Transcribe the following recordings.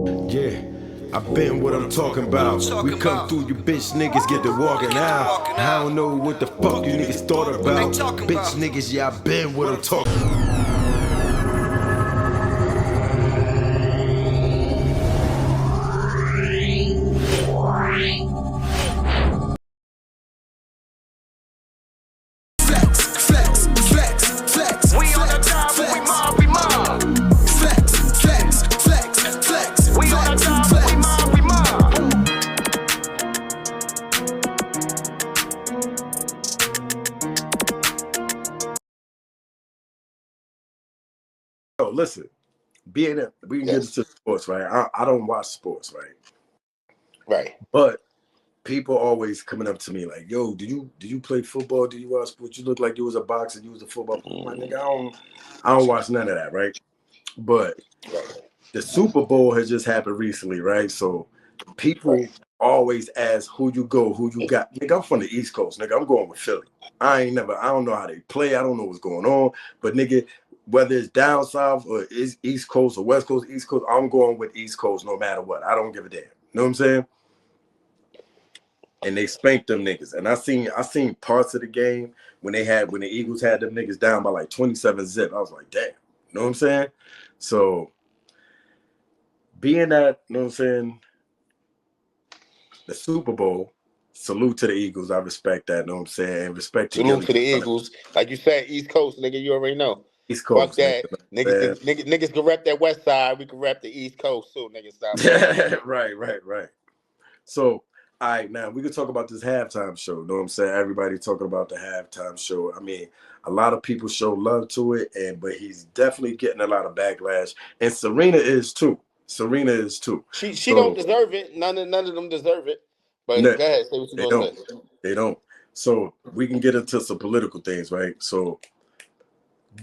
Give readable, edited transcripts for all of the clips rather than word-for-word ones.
Yeah, I've been what I'm talking about. We come through, you bitch niggas get to walking out. I don't know what the fuck you niggas thought about. Bitch niggas, yeah, I've been what I'm talking about. Listen, being that we can get into sports, right? I don't watch sports, right? Right. But people always coming up to me like, "Yo, did you play football? Did you watch sports? You look like you was a boxer. You was a football player." My nigga, I don't watch none of that, right? But the Super Bowl has just happened recently, right? So people always ask who you got. Nigga, I'm from the East Coast. Nigga, I'm going with Philly. I don't know how they play. I don't know what's going on. But nigga, whether it's down south or is East Coast or West Coast, East Coast, I'm going with East Coast no matter what. I don't give a damn. You know what I'm saying? And they spanked them niggas. And I seen parts of the game when the Eagles had them niggas down by like 27 zip. I was like, damn. You know what I'm saying? So being that, you know what I'm saying, the Super Bowl, salute to the Eagles. I respect that, you know what I'm saying? Respect Salute to the Eagles. Like you said, East Coast, nigga, you already know. East Coast. Fuck that. Niggas can rep that West Side. We can rep the East Coast too, niggas. Stop. Right. So, all right, now we can talk about this halftime show. You know what I'm saying? Everybody talking about the halftime show. I mean, a lot of people show love to it, but he's definitely getting a lot of backlash. And Serena is too. She don't deserve it. None of them deserve it. But go ahead, say what you gonna say. They don't. So we can get into some political things, right? So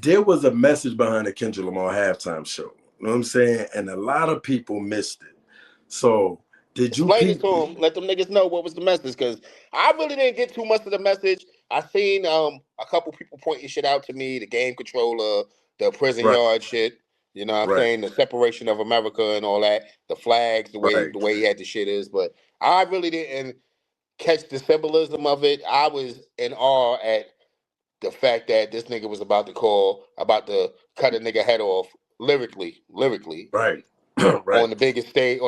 there was a message behind the Kendrick Lamar halftime show. You know what I'm saying? And a lot of people missed it. So did you explain it to them? Let them niggas know what was the message, because I really didn't get too much of the message. I seen a couple people pointing shit out to me, the game controller, the prison yard shit. You know what I'm saying? The separation of America and all that, the flags, the way he had the shit is. But I really didn't catch the symbolism of it. I was in awe at the fact that this nigga was about to cut a nigga head off lyrically. Right. On the biggest stage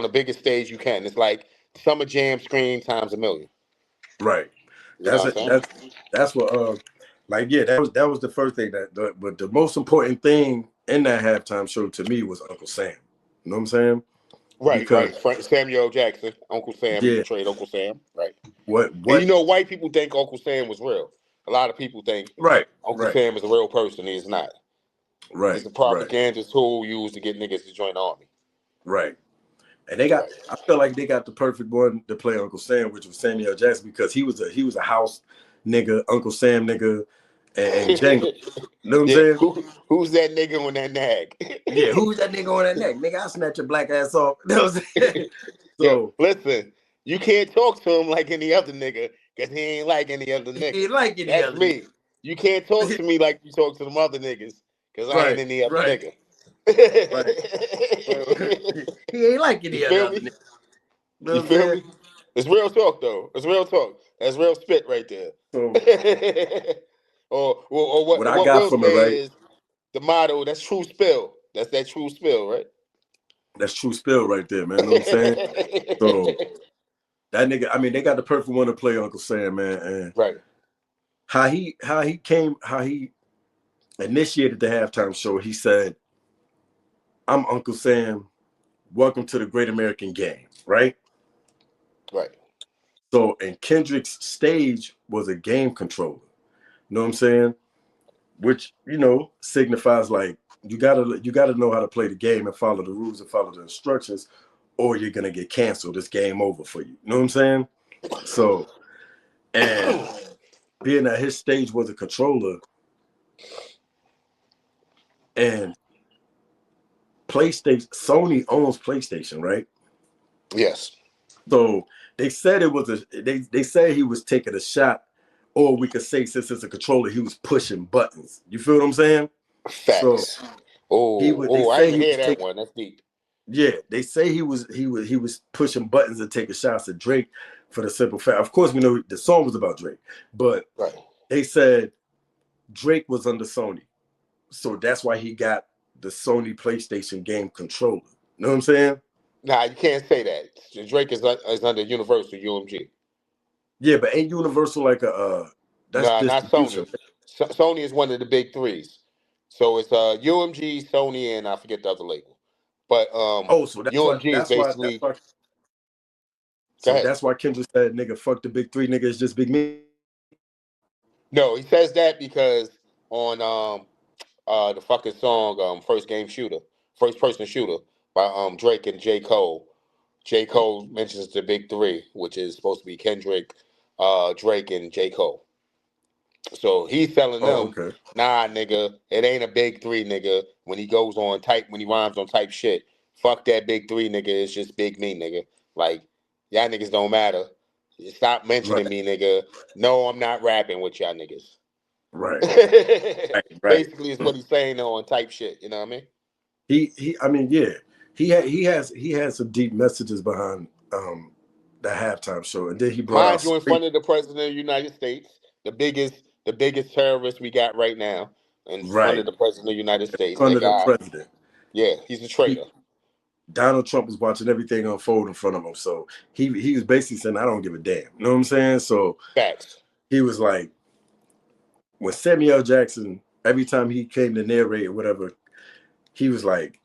you can. It's like Summer Jam screen times a million. Right. That's what that was the first thing but the most important thing in that halftime show to me was Uncle Sam. You know what I'm saying? Right. Samuel Jackson, Uncle Sam, he portrayed Uncle Sam. Right. What and you know, white people think Uncle Sam was real. A lot of people think Uncle Sam is a real person. He is not. Right. He's a propaganda tool used to get niggas to join the army. Right. And I feel like they got the perfect one to play Uncle Sam, which was Samuel Jackson, because he was a house nigga, Uncle Sam nigga, and Django. You know what I'm saying? Who's that nigga on that nag? Yeah, who's that nigga on that neck? Nigga, I'll snatch your black ass off. You know what I'm saying? So listen, you can't talk to him like any other nigga, because he ain't like any other nigga. He ain't like any That's other me. You can't talk to me like you talk to them other niggas, because I ain't any other nigga. He ain't like any other nigga. You feel me? It's real talk, though. It's real talk. That's real spit right there. So, or what I got from it, right? Is the motto, that's true spill. That's that true spill, right? That's true spill right there, man. You know what I'm saying? So that nigga, I mean, they got the perfect one to play Uncle Sam, man. And how he initiated the halftime show, he said, "I'm Uncle Sam. Welcome to the Great American Game," right? Right. So, and Kendrick's stage was a game controller. You know what I'm saying? Which, you know, signifies like you gotta know how to play the game and follow the rules and follow the instructions, or you're gonna get canceled. It's game over for you. You know what I'm saying? So, and being that his stage was a controller, and PlayStation, Sony owns PlayStation, right? Yes. So they said it was they said he was taking a shot, or we could say since it's a controller, he was pushing buttons. You feel what I'm saying? Facts. So I didn't hear that one. That's deep. Yeah, they say he was pushing buttons and taking shots at Drake for the simple fact. Of course, we know the song was about Drake, but Right. they said Drake was under Sony, so that's why he got the Sony PlayStation game controller. You know what I'm saying? Nah, you can't say that. Drake is under Universal UMG. Yeah, but ain't Universal like a that's Nah, not distribution, Sony. right? Sony is one of the big threes. So it's UMG, Sony, and I forget the other label. But Oh, so that's why UMG is that's why that's basically. why Go so ahead. that's why Kendrick said, "Nigga, fuck the big three, nigga, it's just big me." No, he says that because on the fucking song First Person Shooter by Drake and J. Cole. J. Cole mentions the big three, which is supposed to be Kendrick, Drake, and J. Cole. So he's telling Oh, them, okay, nah, nigga, it ain't a big three, nigga. When he rhymes on type shit, fuck that big three, nigga. It's just big me, nigga. Like, y'all niggas don't matter. Stop mentioning right, me, nigga. No, I'm not rapping with y'all niggas. right, right. Basically, is what he's saying on type shit. You know what I mean? I mean, yeah, he has some deep messages behind the halftime show, and then he brought out Mind you, in straight front of the president of the United States, the biggest terrorist we got right now, in front right of the president of the United in States. front That of the guy, president. yeah, he's a He traitor. Donald Trump was watching everything unfold in front of him, so he was basically saying, "I don't give a damn." You know what I'm saying? So Facts. he was like, when Samuel Jackson, every time he came to narrate or whatever, he was like,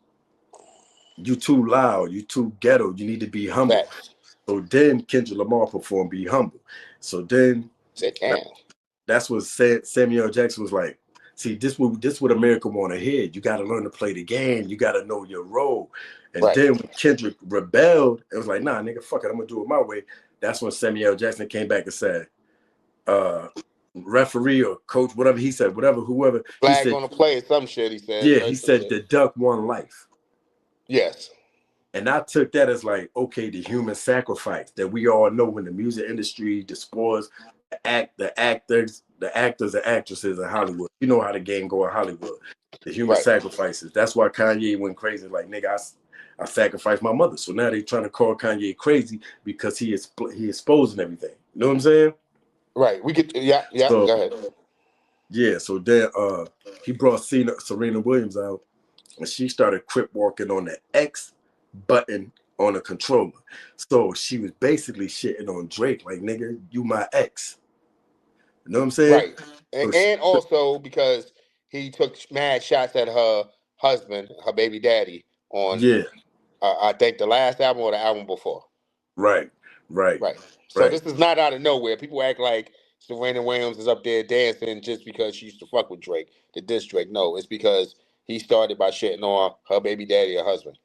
"You too loud, you too ghetto, you need to be humble." Facts. So then Kendrick Lamar performed "Be Humble." So then Sit that, down. that's what Samuel Jackson was like. See, this what America want to hear. You got to learn to play the game. You got to know your role. And Right. then when Kendrick rebelled, it was like, nah, nigga, fuck it, I'm gonna do it my way. That's when Samuel Jackson came back and said, uh, referee or coach, whatever he said, whatever, whoever, he Flag said, on the play, some shit. He said. He yeah, he said some said shit. the duck won life. Yes. And I took that as like, okay, the human sacrifice that we all know in the music industry, the sports, the actors and actresses in Hollywood. You know how the game go in Hollywood. The human Right. sacrifices. That's why Kanye went crazy. Like, nigga, I sacrificed my mother. So now they trying to call Kanye crazy because he exposing everything. You know what I'm saying? Right. We could. Yeah. Yeah. So Go ahead. yeah, so then he brought Serena Williams out, and she started crip walking on the X button on a controller. So she was basically shitting on Drake, like, nigga, you my ex. You know what I'm saying? Right. So And also because he took mad shots at her husband, her baby daddy, on yeah, I think the last album or the album before. right, right, Right. So right, this is not out of nowhere. People act like Serena Williams is up there dancing just because she used to fuck with Drake, the diss Drake. No, it's because he started by shitting on her baby daddy, her husband.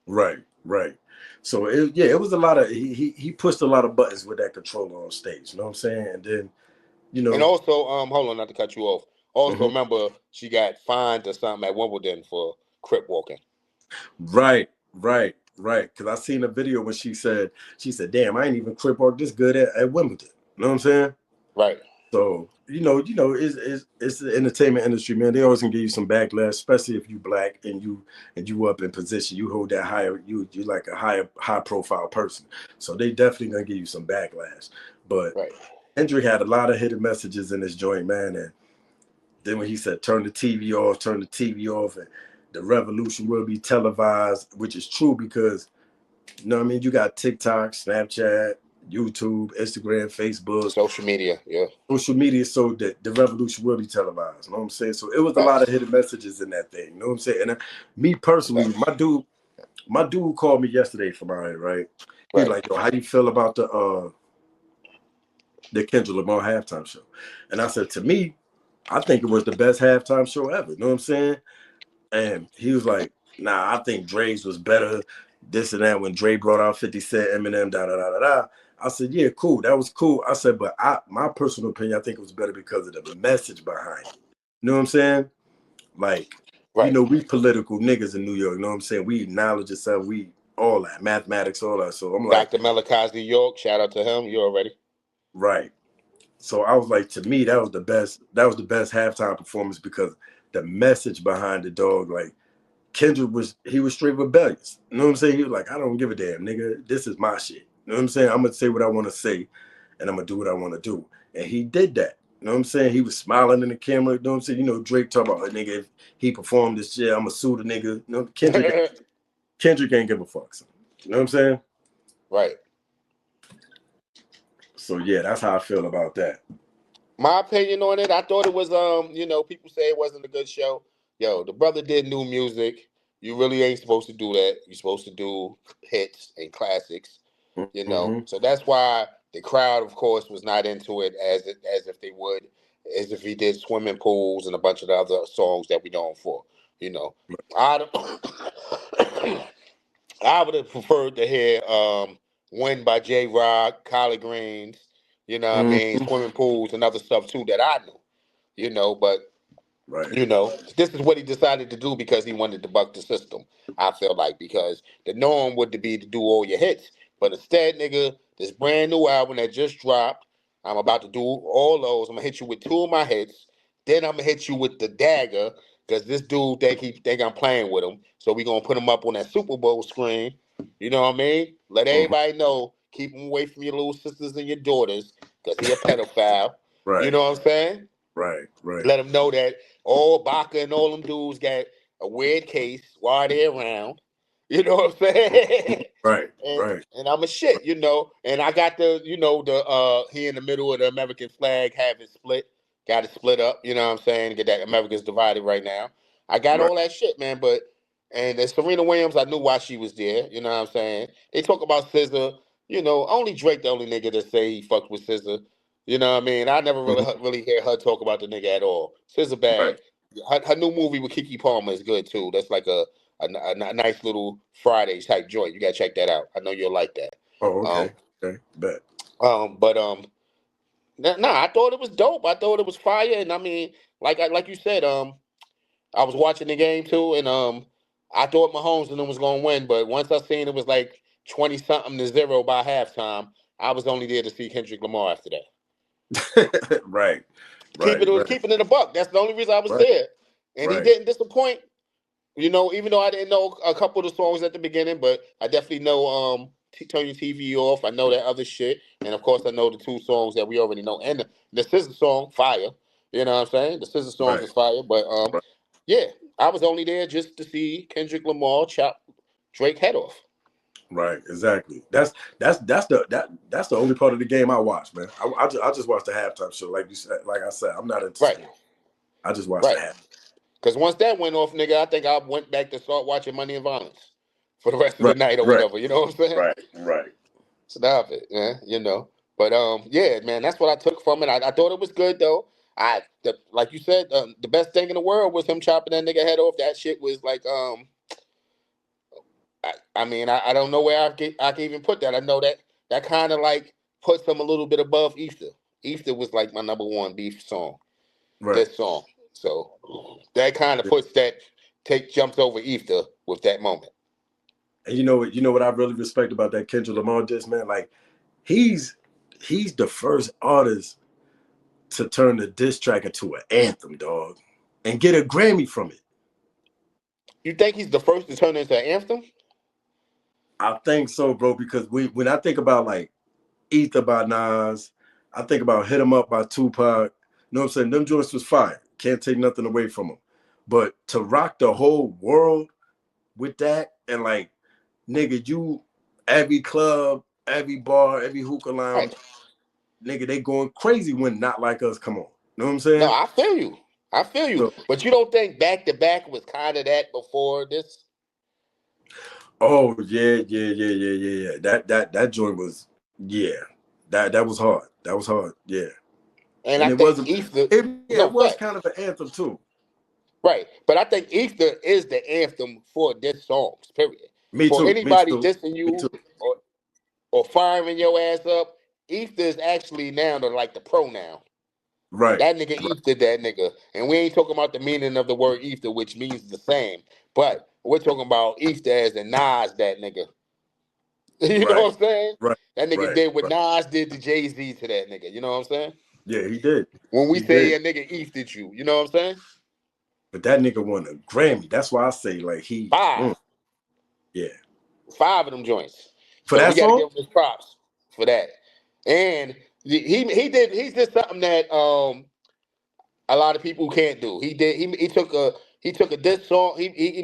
right, right. So it was a lot of he pushed a lot of buttons with that controller on stage. You know what I'm saying? And then you And know, also, hold on, not to cut you off. Also, mhm. remember she got fined or something at Wimbledon for crip walking. Right, right, right. Because I seen a video when she said, "Damn, I ain't even crip walk this good at Wimbledon." You know what I'm saying? Right. So it's the entertainment industry, man. They always gonna give you some backlash, especially if you black and you up in position. You hold that higher, you like a high profile person. So they definitely gonna give you some backlash. But Right. Kendrick had a lot of hidden messages in this joint, man. And then when he said turn the TV off, and the revolution will be televised, which is true because you know what I mean, you got TikTok, Snapchat, YouTube, Instagram, Facebook, Social media. Yeah. social media, so that the revolution will be televised. You know what I'm saying? So it was a lot of Facts. hidden messages in that thing. You know what I'm saying? And me personally, Facts. my dude called me yesterday from out here, right? He was Right. like, "Yo, how you feel about the Kendrick Lamar halftime show?" And I said, to me, I think it was the best halftime show ever. You know what I'm saying? And he was like, "Nah, I think Dre's was better. This and that when Dre brought out 50 Cent, Eminem, da da da da da." I said, "Yeah, cool. That was cool." I said, "But my personal opinion, I think it was better because of the message behind it." You know what I'm saying? Like, Right. we political niggas in New York. You know what I'm saying? We acknowledge ourselves. We all that mathematics, all that. So I'm like, Dr. Malakazi York, shout out to him. You already. right. So I was like, to me, that was the best. That was the best halftime performance because the message behind the dog, like Kendrick was straight rebellious. You know what I'm saying? He was like, I don't give a damn, nigga. This is my shit. You know what I'm saying? I'm gonna say what I want to say, and I'm gonna do what I want to do. And he did that. You know what I'm saying? He was smiling in the camera. You know what I'm saying? You know, Drake talk about, nigga, if he performed this shit, I'm gonna sue the nigga. You know, Kendrick ain't give a fuck. So, you know what I'm saying? Right. So yeah, that's how I feel about that. My opinion on it, I thought it was people say it wasn't a good show. Yo, the brother did new music. You really ain't supposed to do that. You're supposed to do hits and classics, Mm-hmm. So that's why the crowd, of course, was not into it as if they would, as if he did swimming pools and a bunch of the other songs that we known for. You know, I I would have preferred to hear "Win" by J Rock, Collard Greens. You know what I mean? Mm-hmm. Swimming pools and other stuff too that I knew. But Right. this is what he decided to do because he wanted to buck the system. I feel like because the norm would be to do all your hits, but instead, nigga, this brand new album that just dropped, I'm about to do all those. I'm gonna hit you with two of my hits. Then I'm gonna hit you with the dagger because this dude think I'm playing with him. So we gonna put him up on that Super Bowl screen. You know what I mean? Let Mm-hmm. everybody know. Keep him away from your little sisters and your daughters because he a pedophile. You Right. know what I'm saying? Right. Right. Let them know that all Baca and all them dudes got a weird case while they're around. You know what I'm saying? Right. and Right. and I'm a shit, And I got the he in the middle of the American flag have it split, got it split up. You know what I'm saying? Get that America's divided right now. I got Right. all that shit, man. But and then Serena Williams, I knew why she was there. You know what I'm saying? They talk about SZA. Only Drake, the only nigga that say he fucked with SZA. You know what I mean? I never really Mm-hmm. really hear her talk about the nigga at all. SZA Right. bad. Her new movie with Keke Palmer is good too. That's like a nice little Friday type joint. You gotta check that out. I know you'll like that. Oh, Um, okay. Okay. Bet. but nah, I thought it was dope. I thought it was fire, and I mean, like you said, I was watching the game too, and I thought Mahomes and them was gonna win, but once I seen it was like 20 something to 0 by halftime, I was only there to see Kendrick Lamar after that. Right. Right. Right. Keeping it a buck. That's the only reason I was Right. there, and he Right. didn't disappoint. Even though I didn't know a couple of the songs at the beginning, but I definitely know Turn Your TV Off. I know that other shit. And of course I know the two songs that we already know. And the SZA song, Fire. You know what I'm saying? The SZA songs Right. is fire. But Right. yeah, I was only there just to see Kendrick Lamar chop Drake head off. Right. Exactly. That's the only part of the game I watch, man. I just watch the halftime show, like you said. Like I said, I'm not into Right, sport. I just watch the right. half. Because once that went off, nigga, I think I went back to start watching Money and Violence for the rest of the Right. night or Right. whatever. You know what I'm saying? Right. Right. Stop it, man. But yeah, man, that's what I took from it. I thought it was good though. Like you said, the best thing in the world was him chopping that nigga head off. That shit was like, I mean, I don't know where I can even put that. I know that kind of like puts him a little bit above Ether. Ether was like my number one beef song. Right. This song, so that kind of puts that jumps over Ether with that moment. And you know what I really respect about that Kendrick Lamar diss, man? Like he's he's the first artist to turn the diss track into an anthem, dog, and get a Grammy from it. You think he's the first to turn into an anthem? I think so, bro, because when I think about like Ether by Nas, I think about Hit 'Em Up by Tupac. You know what I'm saying? Them joints was fire. Can't take nothing away from them. But to rock the whole world with that and like, nigga, you every club, every bar, every hookah Right. lounge, nigga, they going crazy when Not Like Us come on. You know what I'm No, saying? I feel you. I feel you. So, But you don't think back to back was kind of that before this? oh yeah, yeah, yeah, yeah, yeah, yeah. That joint was That was hard. That was hard. Yeah. And And I it was think Ether, it no was facts. kind of an anthem too. Right. But I think Ether is the anthem for this songs, period. Me For too. Me anybody too. dissing Me you too. or, or firing your ass up, Ether is actually now the pronoun. Right. That nigga ether that nigga. And we ain't talking about the meaning of the word ether, which means the same. But we're talking about ether as in Nas that nigga. You know Right. what I'm saying? Right. That nigga Right. did what Right. Nas did to Jay-Z to that nigga. You know what I'm saying? Yeah, he did. When we He say did. a nigga ethered you, you know what I'm saying? But that nigga won a Grammy. That's why I say like he, 5. Yeah. 5 of them joints. For So we that got to song? give him his props for that. And he did something that a lot of people can't do. He took a diss song. He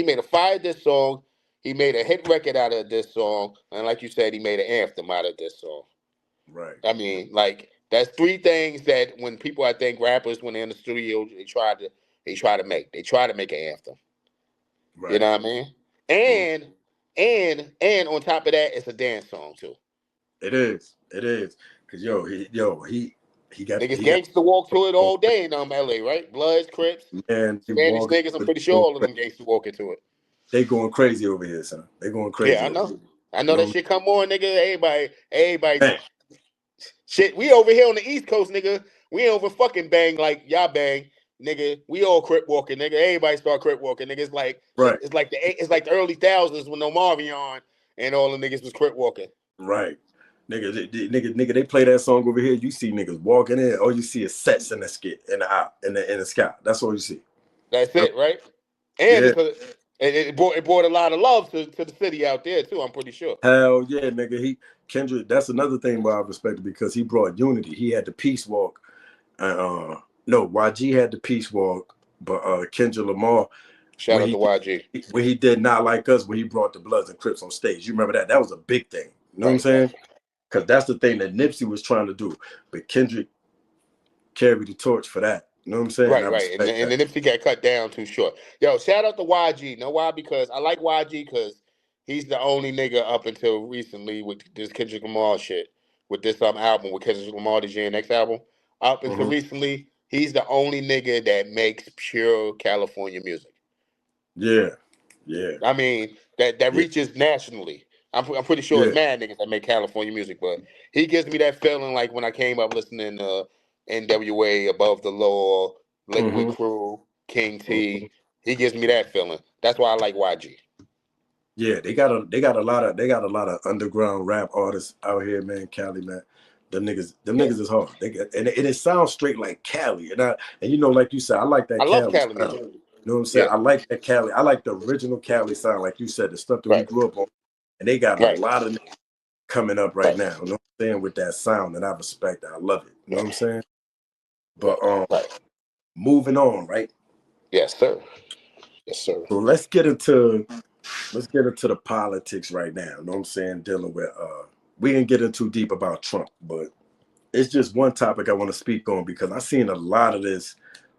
made a fire diss song. He made a hit record out of this song, and like you said, he made an anthem out of this song. Right. I mean, like that's 3 things that when people, I think rappers when they're in the studio, they try to make. They try to make an anthem. You Right. know what I mean? Mhm. And on top of that, it's a dance song too. It is. It is. Cause he got Niggas he got gangster walk to it all day in LA, right? Bloods, Crips, man, they Spanish walking, niggas. I'm pretty sure all of them gangster walk into it. they going crazy over here, son. They going Yeah, crazy I over know. here. I You know know that what shit come on, nigga. Everybody. Man, Shit, we over here on the East Coast, nigga. We ain't over fucking bang like y'all bang, nigga. We all crip walking, nigga. Everybody start crip walking, nigga. right, It's like the early thousands when Omarion and all the niggas was crip walking. right. Nigga, they play that song over here. You see niggas walking in. All you see is sets in the skit in the out in the sky. That's all you see. That's Yep. it, right? And Yeah. it brought a lot of love to the city out there too. I'm pretty sure. Hell yeah, nigga. Kendrick. That's another thing why I respected because he brought unity. He had the peace walk. No, YG had the peace walk, but Kendrick Lamar Shout when out to YG. he did Not Like Us, when he brought the Bloods and Crips on stage. You remember that? That was a big thing. You know what I'm Right, saying? Because that's the thing that Nipsey was trying to do. But Kendrick carried the torch for that. You know what I'm saying? And I right. respect And that. the Nipsey got cut down too short. Yo, shout out to YG. Know why? Because I like YG because he's the only nigga up until recently with this Kendrick Lamar shit. With this album with Kendrick Lamar, the GNX album. Up until Mm-hmm. recently, he's the only nigga that makes pure California music. Yeah. Yeah. I mean, that Yeah. reaches nationally. I'm pretty sure it's Yeah. mad niggas that make California music, but he gives me that feeling like when I came up listening to NWA, Above the Law, Liquid Mm-hmm. Crew, King Mm-hmm. T. He gives me that feeling. That's why I like YG. Yeah. They got a lot of underground rap artists out here, man. Cali, man. Yeah. Them niggas is hard. And it sounds straight like Cali. And you know, like you said, I like I that love Cali Cali sound. music. You know what I'm saying? Yeah. I like that Cali. I like the original Cali sound, like you said, the stuff that we Right. grew up on. And they got a Right. lot of coming up right Right. now. You know what I'm saying? With that sound, and I respect that. I love it. You know what I'm Right. saying? Right. But Right. moving on, right? Yes, sir. Yes, sir. So let's get into the politics right now. You know what I'm saying? Dealing with we didn't get in too deep about Trump, but it's just one topic I want to speak on because I've seen a lot of this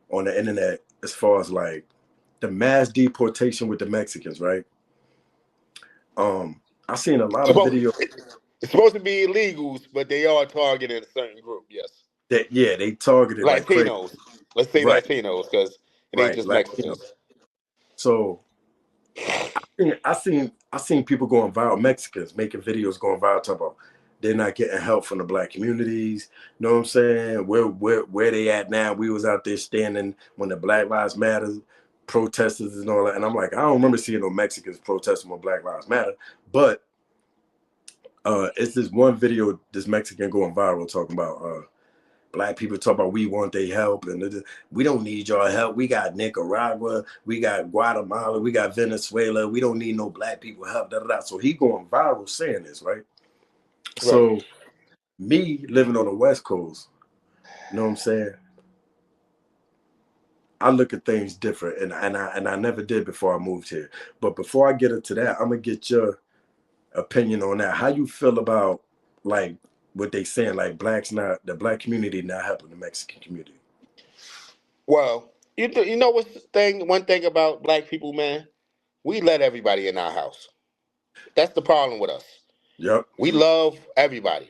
on the internet as far as like the mass deportation with the Mexicans, right? I've seen a lot of Supposed, videos it's supposed to be illegals, but they are targeting a certain group. Yes. that they targeted like crazy. Latinos. Let's say Right, Latinos because it ain't right. just Like, Mexicans. so I seen people going viral, Mexicans making videos going viral talking about they're not getting help from the black communities. You know what I'm saying? Where they at now? We was out there standing when the Black Lives Matter protesters and all that. And I'm like, I don't remember seeing no Mexicans protesting when Black Lives Matter. But it's this one video, this Mexican going viral talking about black people talk about we want their help and we don't need your help. We got Nicaragua, we got Guatemala, we got Venezuela. We don't need no black people help. Da, da, da. So he going viral saying this, right? Right. So me living on the West Coast, you know what I'm saying? I look at things different, and I never did before I moved here. But before I get into that, I'm gonna get your opinion on that. How you feel about like what they saying, like the black community not helping the Mexican community? Well, you know what's the thing? One thing about black people, man, we let everybody in our house. That's the problem with us. Yep. We love everybody.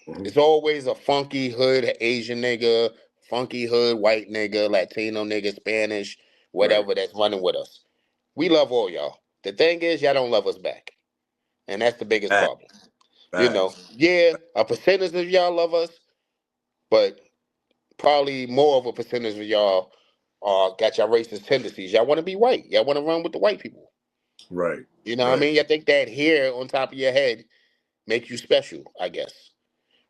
Mm-hmm. It's always a funky hood Asian nigga, funky hood white nigga, Latino nigga, Spanish, Right. whatever that's running with us. We love all y'all. The thing is, y'all don't love us back, and that's the biggest Facts. problem. You know, Facts. yeah, a percentage of y'all love us, but probably more of a percentage of y'all got y'all racist tendencies. Y'all want to be white. Y'all want to run with the white people. Right. You know what I Right. mean? You think that hair on top of your head make you special, I guess.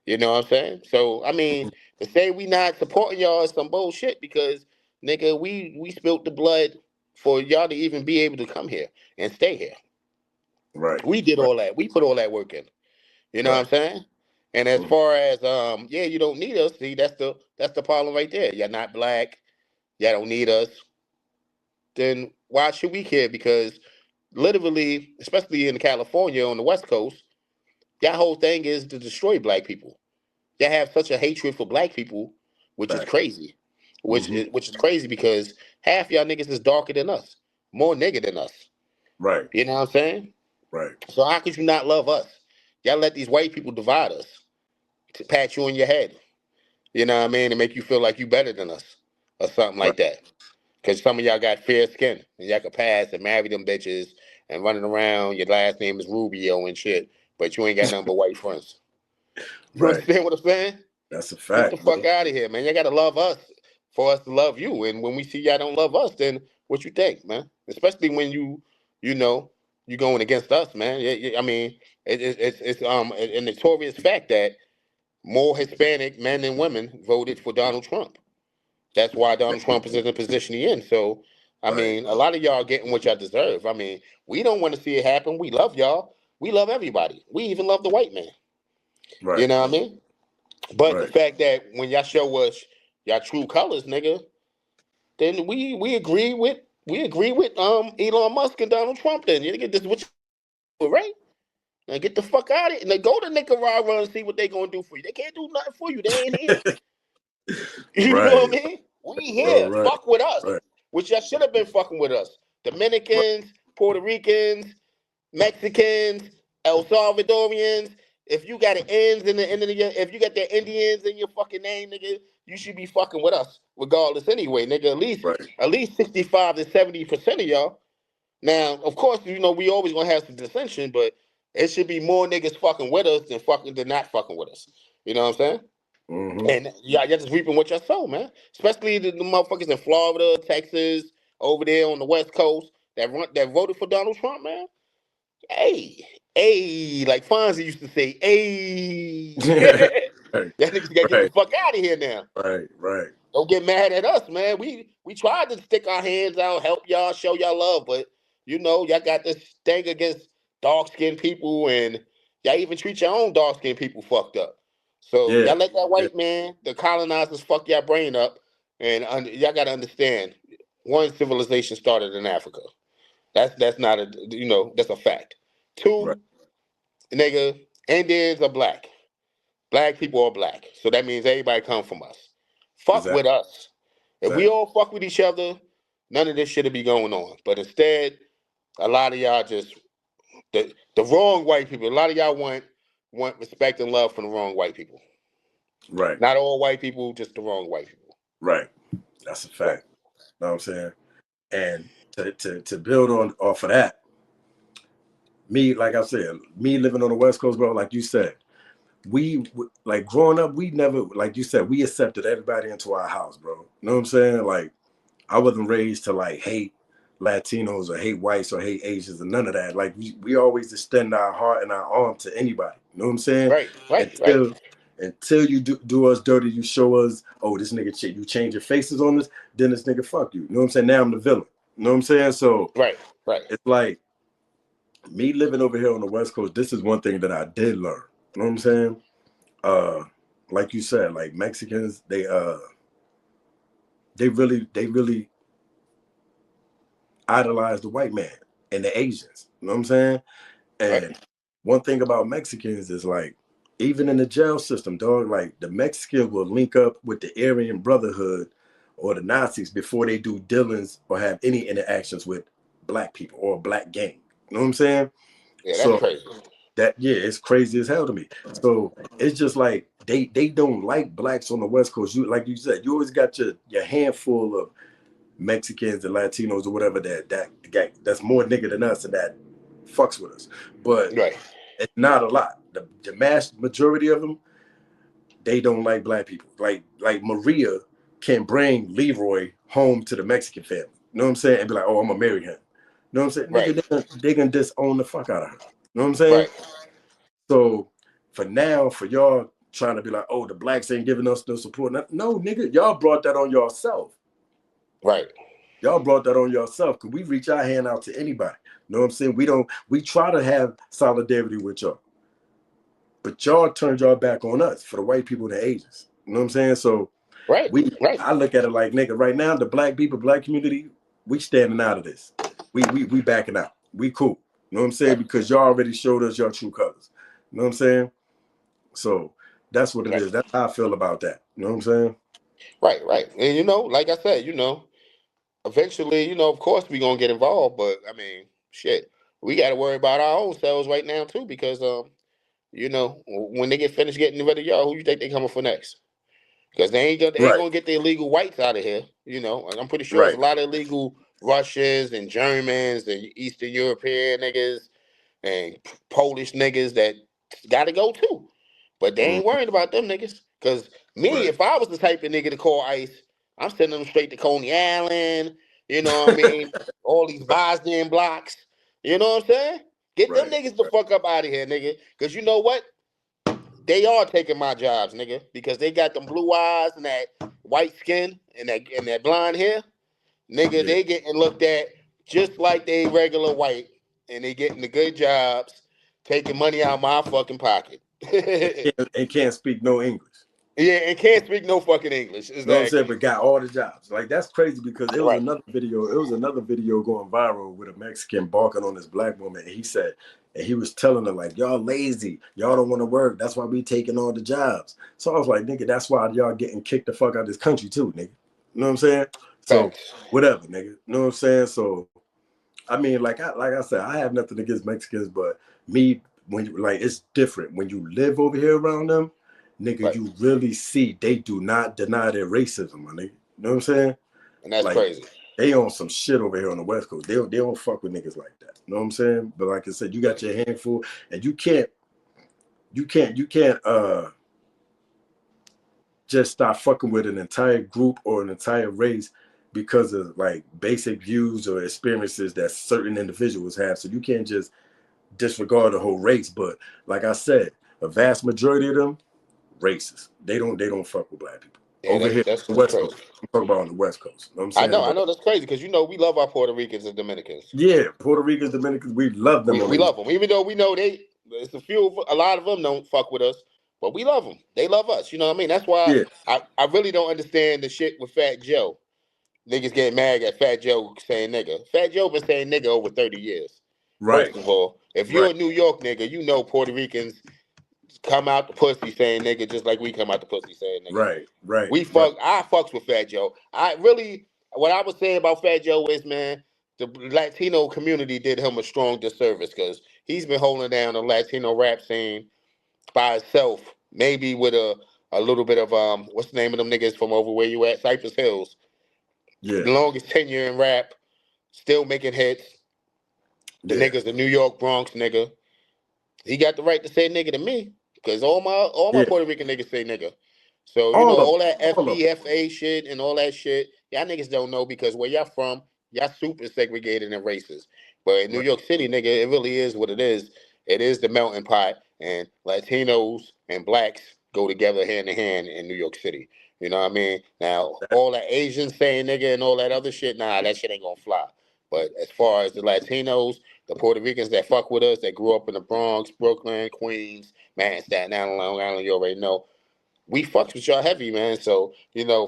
You know what I'm saying? So, I mean, to say we not supporting y'all is some bullshit because nigga, we spilt the blood for y'all to even be able to come here and stay here. Right. We did Right. all that. We put all that work in. You know what I'm Right. saying? And as Mm-hmm. far as yeah, you don't need us. See, that's the problem right there. You're not black. Y'all don't need us. Then why should we care? Because literally, especially in California on the West Coast, that whole thing is to destroy black people. They have such a hatred for black people, which is Fact. crazy. Mm-hmm. Which is crazy because half y'all niggas is darker than us, more nigga than us. Right. You know what I'm saying? Right. So how could you not love us? Y'all let these white people divide us, to pat you on your head. You know what I mean? And make you feel like you better than us or something Right. like that. Because some of y'all got fair skin and y'all can pass and marry them bitches and running around. Your last name is Rubio and shit, but you ain't got nothing but white friends. You Right. understand what I'm saying? That's a Get the fact, fuck bro. out of here, man. Y'all gotta love us for us to love you. And when we see y'all don't love us, then what you think, man? Especially when you know, you going against us, man. I mean, it's a notorious fact that more Hispanic men and women voted for Donald Trump. That's why Donald Trump is in the position he in. So, I Right. mean, a lot of y'all getting what y'all deserve. I mean, we don't want to see it happen. We love y'all. We love everybody. We even love the white man. You Right. know what I mean? But the Right. fact that when y'all show us y'all true colors, nigga, then we agree with Elon Musk and Donald Trump. Then you get this what you right? Now get the fuck out of it. Now go to Nicaragua and see what they gonna do for you. They can't do nothing for you. They ain't here. You know what Right. I mean? We All here. right. Fuck with us. Right. Which y'all should have been fucking with us. Right. Dominicans, Puerto Ricans, Mexicans, El Salvadorians. If you got an ends in the end of the year, if you got the Indians in your fucking name, nigga, you should be fucking with us regardless anyway, nigga. Right. At least 65 to 70% of y'all. Now, of course, you know, we always gonna have some dissension, but it should be more niggas fucking with us than not fucking with us. You know what I'm saying? Mm-hmm. And y'all just reaping what y'all sow, man. Especially the motherfuckers in Florida, Texas, over there on the West Coast that voted for Donald Trump, man. Hey, hey, like Fonzie used to say, hey. Right. That niggas gotta get the Right. fuck out of here now. Right. Right. Don't get mad at us, man. We tried to stick our hands out, help y'all, show y'all love, but you know, y'all got this thing against dark skinned people, and y'all even treat your own dark skinned people fucked up. So Yeah. y'all let that Yeah. white man, the colonizers, fuck y'all brain up, and y'all gotta understand, one, civilization started in Africa. That's not a that's a fact. Right. Two, nigga, Indians are black. Black people are black. So that means everybody come from us. Fuck Exactly. with us. If we Exactly. all fuck with each other, none of this shit be going on. But instead, a lot of y'all just the wrong white people. A lot of y'all want respect and love from the wrong white people. Right. Not all white people, just the wrong white people. Right. That's a Right. fact. Know what I'm saying? And to build on off of that, me, like I said, me living on the West Coast, bro, like you said, we like growing up, we never, like you said, we accepted everybody into our house, bro. You know what I'm saying? Like, I wasn't raised to like hate Latinos or hate whites or hate Asians or none of that. Like we always extend our heart and our arm to anybody. You know what I'm saying? Right. Right. Right. Until you do us dirty, you show us, oh, this nigga shit, you change your faces on us, then this nigga fuck you. You know what I'm saying? Now I'm the villain. You know what I'm saying? So Right. Right. it's like me living over here on the West Coast, this is one thing that I did learn. You know what I'm saying? Uh like you said, like Mexicans, they really idolize the white man and the Asians. You know what I'm saying? Right. And one thing about Mexicans is like, even in the jail system, dog, like the Mexican will link up with the Aryan Brotherhood or the Nazis before they do dealings or have any interactions with black people or a black gang. You know what I'm saying? Yeah, that's So crazy. that, yeah, it's crazy as hell to me. So it's just like they don't like blacks on the West Coast. You, like you said, you always got your handful of Mexicans and Latinos or whatever that's more nigga than us and that fucks with us. But Right. it's not a lot. The mass majority of them, they don't like black people. Like Maria can bring Leroy home to the Mexican family. You know what I'm saying? And be like, oh, I'm gonna marry him. You know what I'm saying? Right. Nigga, they can disown the fuck out of her. You know what I'm saying? Right. So for now, for y'all trying to be like, oh, the blacks ain't giving us no support. No, nigga, y'all brought that on yourself. Right. Y'all brought that on yourself because we reach our hand out to anybody. You know what I'm saying? We try to have solidarity with y'all. But y'all turned y'all back on us for the white people and the Asians. You know what I'm saying? So Right. Right. I look at it like, nigga, right now, the black people, black community, we standing out of this. We backing out. We cool. You know what I'm saying? Right. Because y'all already showed us your true colors. You know what I'm saying? So that's what it Right. is. That's how I feel about that. You know what I'm saying? Right. Right. And like I said, eventually, of course we gonna get involved, but I mean, shit, we got to worry about our own selves right now too, because when they get finished getting rid of y'all, who you think they coming for next? Because they ain't Right. gonna get the illegal whites out of here. And I'm pretty sure there's Right. a lot of illegal Russians and Germans and Eastern European niggas and Polish niggas that got to go too. But they Mm, ain't worried about them niggas. Cause me, right. if I was the type of nigga to call ICE, I'm sending them straight to Coney Island. You know what I mean? All these Bosnian blocks. You know what I'm saying? Get them Right. niggas the fuck up out of here, nigga. Cause you know what? They are taking my jobs, nigga. Because they got them blue eyes and that white skin and that blonde hair. Nigga, Yeah. they getting looked at just like they regular white, and they getting the good jobs, taking money out of my fucking pocket. Yeah, And can't speak no English. and can't speak no fucking English. You know what I'm saying? Exactly. But got all the jobs. Like that's crazy because it was Right. another video. It was another video going viral with a Mexican barking on this black woman, and he said, and he was telling her like, "Y'all lazy. Y'all don't want to work. That's why we taking all the jobs." So I was like, "Nigga, that's why y'all getting kicked the fuck out of this country too, nigga." You know what I'm saying? So Facts. whatever, nigga. You know what I'm saying? So I mean, like I said, I have nothing against Mexicans, but me when you like it's different when you live over here around them, nigga. Right. You really see they do not deny their racism, my nigga. You know what I'm saying? And that's Like crazy. they on some shit over here on the West Coast. They don't fuck with niggas like that. You know what I'm saying? But like I said, you got your handful, and you can't just start fucking with an entire group or an entire race because of like basic views or experiences that certain individuals have. So you can't just disregard the whole race. But like I said, a vast majority of them racist. They don't fuck with black people Yeah, over that's here that's on the that's West crazy. Coast. I'm talking about on the West Coast. You know what I'm I saying? know, I But know that's crazy because we love our Puerto Ricans and Dominicans. yeah, Puerto Ricans, Dominicans, we love them We on we the East. love them, even though we know it's a lot of them don't fuck with us, but we love them. They love us. You know what I mean? That's why Yeah, I really don't understand the shit with Fat Joe. Niggas getting mad at Fat Joe saying nigga. Fat Joe been saying nigga over 30 years. right, First of all, if you're right, a New York nigga, you know Puerto Ricans come out the pussy saying nigga just like we come out the pussy saying nigga. right, right, right. I fucks with Fat Joe. I really, what I was saying about Fat Joe is, man, the Latino community did him a strong disservice because he's been holding down the Latino rap scene by himself, maybe with a little bit of what's the name of them niggas from over where you at, Cypress Hills, Yeah, the longest tenure in rap, still making hits. The yeah, niggas, the New York Bronx nigga, he got the right to say nigga to me because all my yeah. Puerto Rican niggas say nigga. So All of all them, that all of them. FBFA shit and all that shit, y'all niggas don't know because where y'all from, y'all super segregated and racist. But in New Right. York City, nigga, it really is what it is. It is the melting pot, and Latinos and blacks go together hand in hand in New York City. You know what I mean? Now, That, all that Asians saying nigga and all that other shit, nah, that shit ain't gonna fly. But as far as the Latinos, the Puerto Ricans that fuck with us, that grew up in the Bronx, Brooklyn, Queens, man, Staten Island, Long Island, you already know. We fucks with y'all heavy, man. So,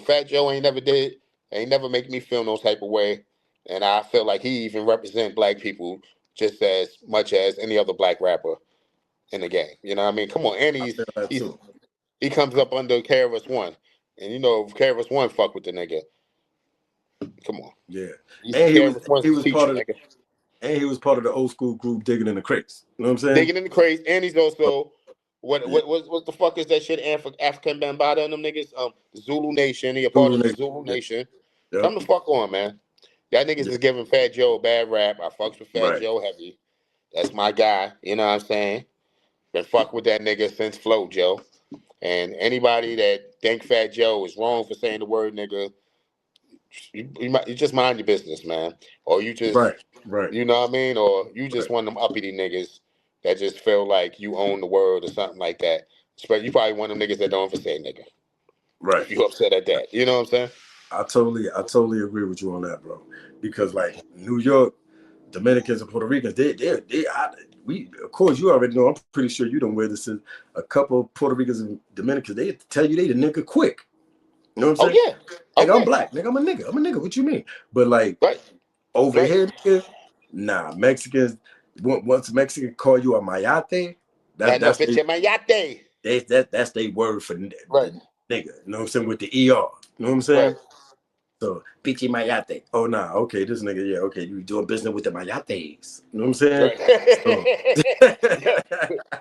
Fat Joe ain't never make me feel no type of way. And I feel like he even represent black people just as much as any other black rapper in the game. You know what I mean? Come on, and I feel that he's too. he comes up under KRS One. And if KRS One fuck with the nigga, come on. Yeah, He's and KRS One's he was teacher, part of nigga. he was part of the old school group digging in the crates. You know what I'm saying? Digging in the crates, and he's So, also yeah, what the fuck is that shit? African Bambaataa and them niggas. The Zulu Nation. He a part Zulu of the nigga. Zulu Yeah, Nation. yep, Come the fuck on, man. Y'all niggas yeah, is giving Fat Joe a bad rap. I fucks with Fat right. Joe heavy. That's my guy. You know what I'm saying? Been fuck with that nigga since Flow Joe. And anybody that think Fat Joe is wrong for saying the word nigga, you just mind your business, man. Or you just Right, right, you know what I mean? Or you just right, one of them uppity niggas that just feel like you own the world or something like that. You probably one of them niggas that don't ever say nigga. right. If you upset at that. You know what I'm saying? I totally agree with you on that, bro. Because like New York, Dominicans and Puerto Ricans, we of course you already know. I'm pretty sure you don't wear this. In a couple of Puerto Ricans and Dominicans, they tell you they the nigga quick. You know what I'm Oh saying? yeah. Oh Nigga, I'm yeah. black. Nigga, I'm a nigga. I'm a nigga. What you mean? But like Right. over Right. here, nigga, nah. Mexicans, once a Mexican call you a mayate, I know, that's bitch, in my yate. that's they word for the Right. nigga. You know what I'm saying? With the ER. You know what I'm Right. saying? So, pichi mayate. Oh, nah. Okay, this nigga, yeah, okay. You doing business with the mayates. You know what I'm saying? Right. So, yo,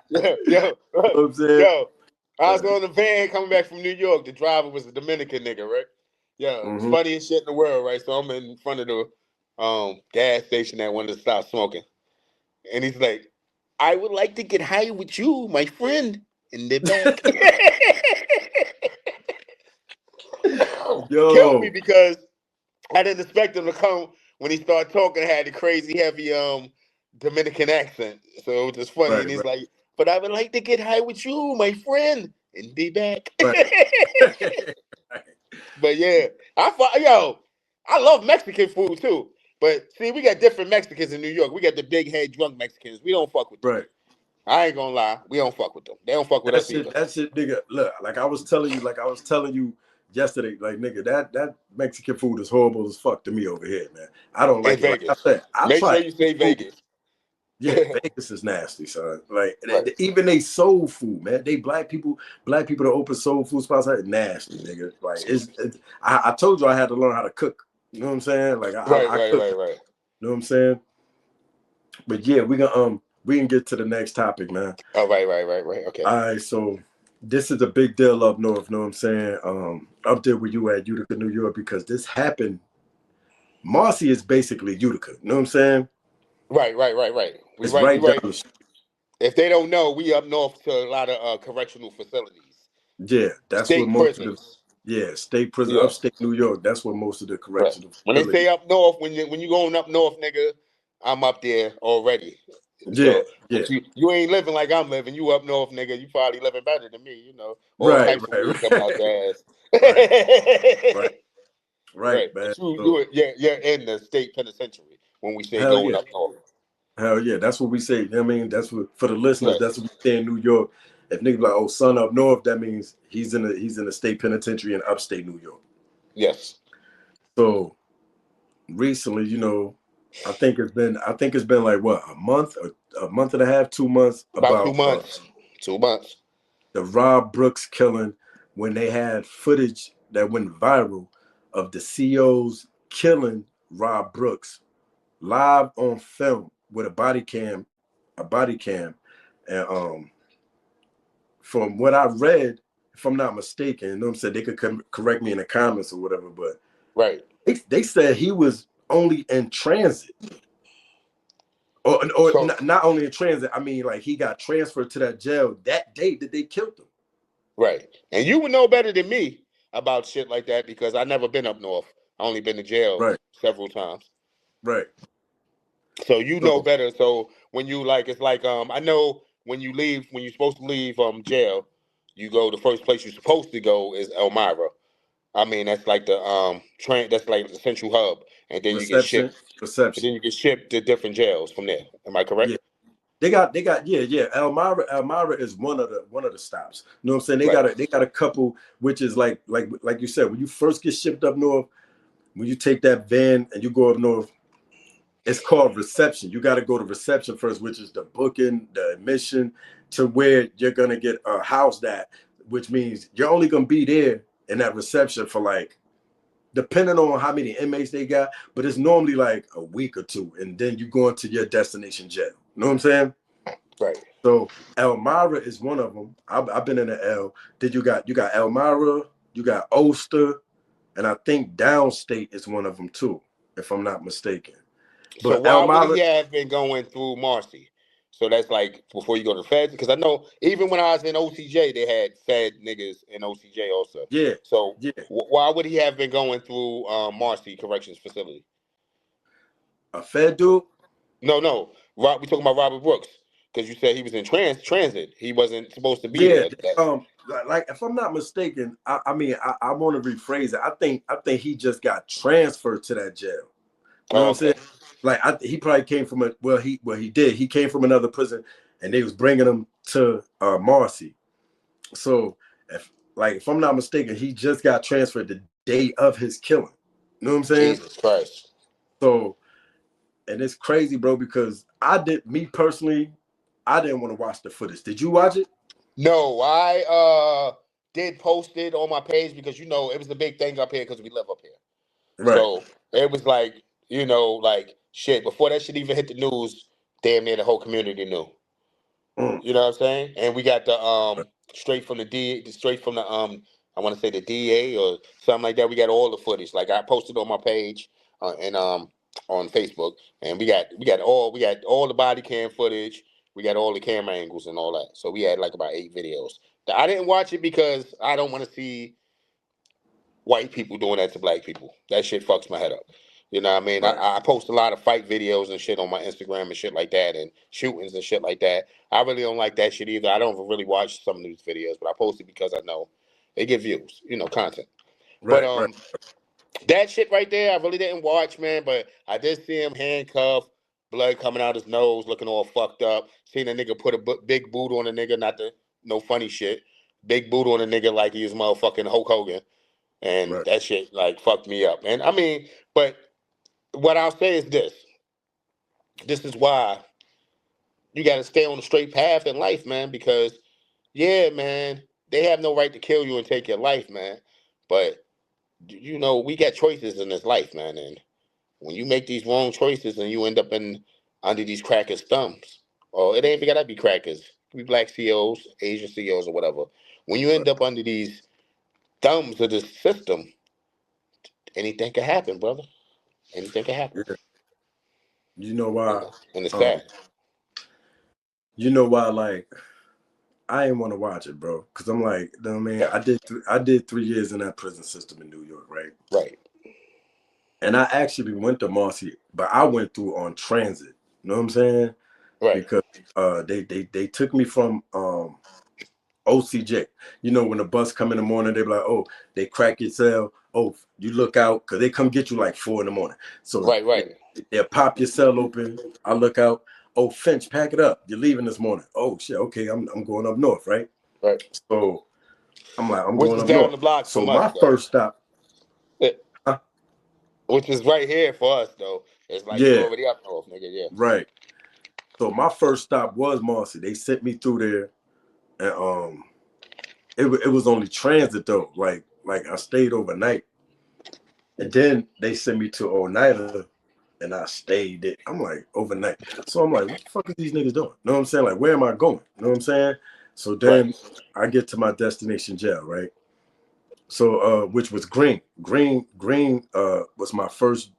you yo, yo, know what I'm saying? yo. I was on the van coming back from New York. The driver was a Dominican nigga, right? Yeah, Mm-hmm. funniest shit in the world, right? So I'm in front of the gas station that wanted to stop smoking. And he's like, I would like to get high with you, my friend, in the back. Killed me Yo, because I didn't expect him to come when he started talking, had the crazy heavy Dominican accent. So it was just funny. And right, he's right, like, but I would like to get high with you, my friend, in the back. right. But yeah, I love Mexican food too. But see, we got different Mexicans in New York. We got the big head drunk Mexicans. We don't fuck with them. Right. I ain't gonna lie. We don't fuck with them. They don't fuck with us either. That shit, nigga. Look, like I was telling you yesterday, like nigga, that Mexican food is horrible as fuck to me over here, man. I don't In like it. Like I Vegas. said, I Make sure try you say food. Vegas. Yeah, Vegas is nasty, son. Like Right. even they soul food, man. They black people that open soul food spots are nasty, nigga. Like I told you I had to learn how to cook. You know what I'm saying? Like Right, I right, cook. right, right. You know what I'm saying? But yeah, we can get to the next topic, man. Oh, right, right, right, right. Okay. All right, so this is a big deal up north. You know what I'm saying? Up there where you at, Utica, New York, because this happened. Marcy is basically Utica. You know what I'm saying? Right, right, right, right. We It's right, we right down right. the street. If they don't know, we up north to a lot of correctional facilities, Yeah, that's where state most of the prisons. state prison, Yeah, upstate New York. That's where most of the right. correctional When they facilities. say up north, when you going up north, nigga, I'm up there already. Yeah, So, yeah, but you ain't living like I'm living. You up north, nigga. You probably living better than me. You know, all right, types of weed right, coming out right, your ass. right, right, Right, right, man. but So you're in the state penitentiary when we say hell going yeah, up north. hell yeah. That's what we say. You know what I mean, that's what for the listeners. Right. That's what we say in New York. If niggas like, oh, son up north, that means he's in the state penitentiary in upstate New York. Yes. So recently, I think it's been like what a month and a half, 2 months About two about months. 2 months. the Rob Brooks killing when they had footage that went viral of the COs killing Rob Brooks live on film with a body cam, and from what I read, if I'm not mistaken, you know what I'm saying, they could correct me in the comments or whatever, but Right. they said he was only in transit. Or So not only in transit, I mean, like he got transferred to that jail that day that they killed him. right. And you would know better than me about shit like that because I never been up north. I only been to jail Right, several times. right. So you know So better. So when you like it's like I know when you're supposed to leave jail, you go the first place you're supposed to go is Elmira. I mean that's like the train that's like the central hub. And then you get reception, shipped and then reception. you get shipped to different jails from there. Am I correct? Yeah, they got yeah. Elmira is one of the stops. You know what I'm saying? Right. They got a couple, which is like you said, when you first get shipped up north, when you take that van and you go up north, it's called reception. You got to go to reception first, which is the booking, the admission to where you're gonna get housed at, which means you're only gonna be there in that reception for like depending on how many inmates they got, but it's normally like a week or two, and then you go into your destination jail. You know what I'm saying? Right. So Elmira is one of them. I've been in the L. Then you got Elmira, you got Ulster, and I think Downstate is one of them too, if I'm not mistaken. So But why would he Elmira, have been going through Marcy? So that's like before you go to Feds, because I know even when I was in OCJ, they had Fed niggas in OCJ also. yeah, So yeah, why would he have been going through Marcy Corrections Facility? a Fed dude. No, no, we talking about Robert Brooks because you said he was in transit. He wasn't supposed to be Yeah, there. like if I'm not mistaken, I mean I want to rephrase it. I think he just got transferred to that jail. You know what I'm saying? Like he probably came from he did. He came from another prison, and they was bringing him to Marcy. So if I'm not mistaken, he just got transferred the day of his killing. You know what I'm saying? Jesus Christ. So, and it's crazy, bro, because me personally, I didn't want to watch the footage. Did you watch it? No, I did post it on my page because it was the big thing up here because we live up here. Right. So it was like, like shit. Before that shit even hit the news, damn near the whole community knew. You know what I'm saying? And we got the straight from the I want to say the DA or something like that. We got all the footage. Like I posted on my page and on Facebook, and we got all the body cam footage. We got all the camera angles and all that. So we had like about 8 videos. I didn't watch it because I don't want to see white people doing that to black people. That shit fucks my head up. You know what I mean? Right. I post a lot of fight videos and shit on my Instagram and shit like that and shootings and shit like that. I really don't like that shit either. I don't really watch some of these videos, but I post it because I know they get views, content. But Right. Right. that shit right there, I really didn't watch, man, but I did see him handcuffed, blood coming out his nose, looking all fucked up. Seen a nigga put a big boot on a nigga, no funny shit. Big boot on a nigga like he was motherfucking Hulk Hogan. And Right. that shit like fucked me up. And I mean, but what I'll say is this. This is why you got to stay on the straight path in life, man, because yeah, man, they have no right to kill you and take your life, man. But we got choices in this life, man, and when you make these wrong choices and you end up under these crackers' thumbs, or it ain't even gotta be crackers, it could be black CEOs, Asian CEOs, or whatever. When you end up under these thumbs of the system, anything can happen, brother. Anything can happen. Yeah. You know why? And it's Um. sad. You know why? Like I didn't want to watch it, bro, because I'm like, you know what I mean, Right. I did 3 years in that prison system in New York, right? Right. And I actually went to Marcy, but I went through on transit. You know what I'm saying? Right. Because they took me from OCJ. You know, when the bus come in the morning, they be like, oh, they crack your cell. Oh, you look out, because they come get you like 4 in the morning. So Right. Right. they'll pop your cell open. I look out. Oh, Finch, pack it up. You're leaving this morning. Oh shit. Okay, I'm going up north, right? Right. So I'm like, I'm Which going is up down north. the block So from us, my though. first stop, huh? Which is right here for us, though. It's like you Yeah, already up north, nigga. Yeah. right. So my first stop was Marcy. They sent me through there, and it was only transit though. Like I stayed overnight, and then they sent me to Oneida, and I stayed there. I'm like overnight. So I'm like, what the fuck are these niggas doing? You know what I'm saying? Like, where am I going? You know what I'm saying? So Right. then I get to my destination jail, right? So which was Green. Green was my first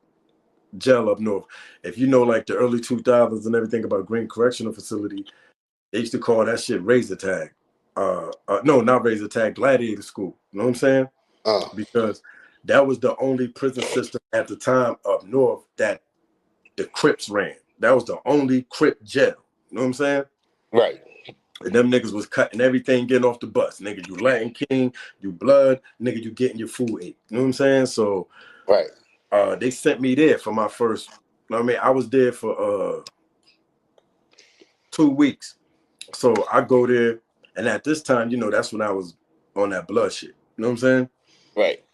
jail up north. If you know like the early 2000s and everything about Green Correctional Facility, they used to call that shit Razor Tag. No, not Razor Tag, Gladiator School. You know what I'm saying? Because that was the only prison system at the time up north that the Crips ran. That was the only Crip jail. You know what I'm saying? Right. And them niggas was cutting everything getting off the bus. Nigga, you Latin King, you blood, nigga, you getting your food ate. You know what I'm saying? So Right. they sent me there for my first, you know what I mean? I was there for 2 weeks. So I go there, and at this time, that's when I was on that blood shit. You know what I'm saying? Right.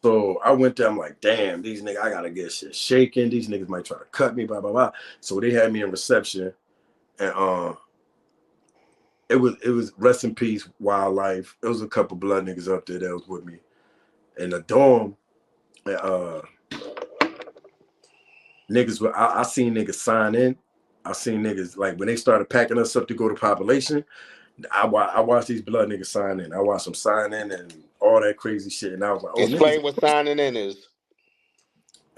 So I went there, I'm like, damn, these niggas, I gotta get shit shaking. These niggas might try to cut me, blah, blah, blah. So they had me in reception, and it was rest in peace, wildlife. It was a couple blood niggas up there that was with me. In the dorm, niggas I seen niggas sign in. I seen niggas like when they started packing us up to go to population. I watched these blood niggas sign in. I watched them sign in and all that crazy shit. And I was like, oh, niggas. Explain what signing in is.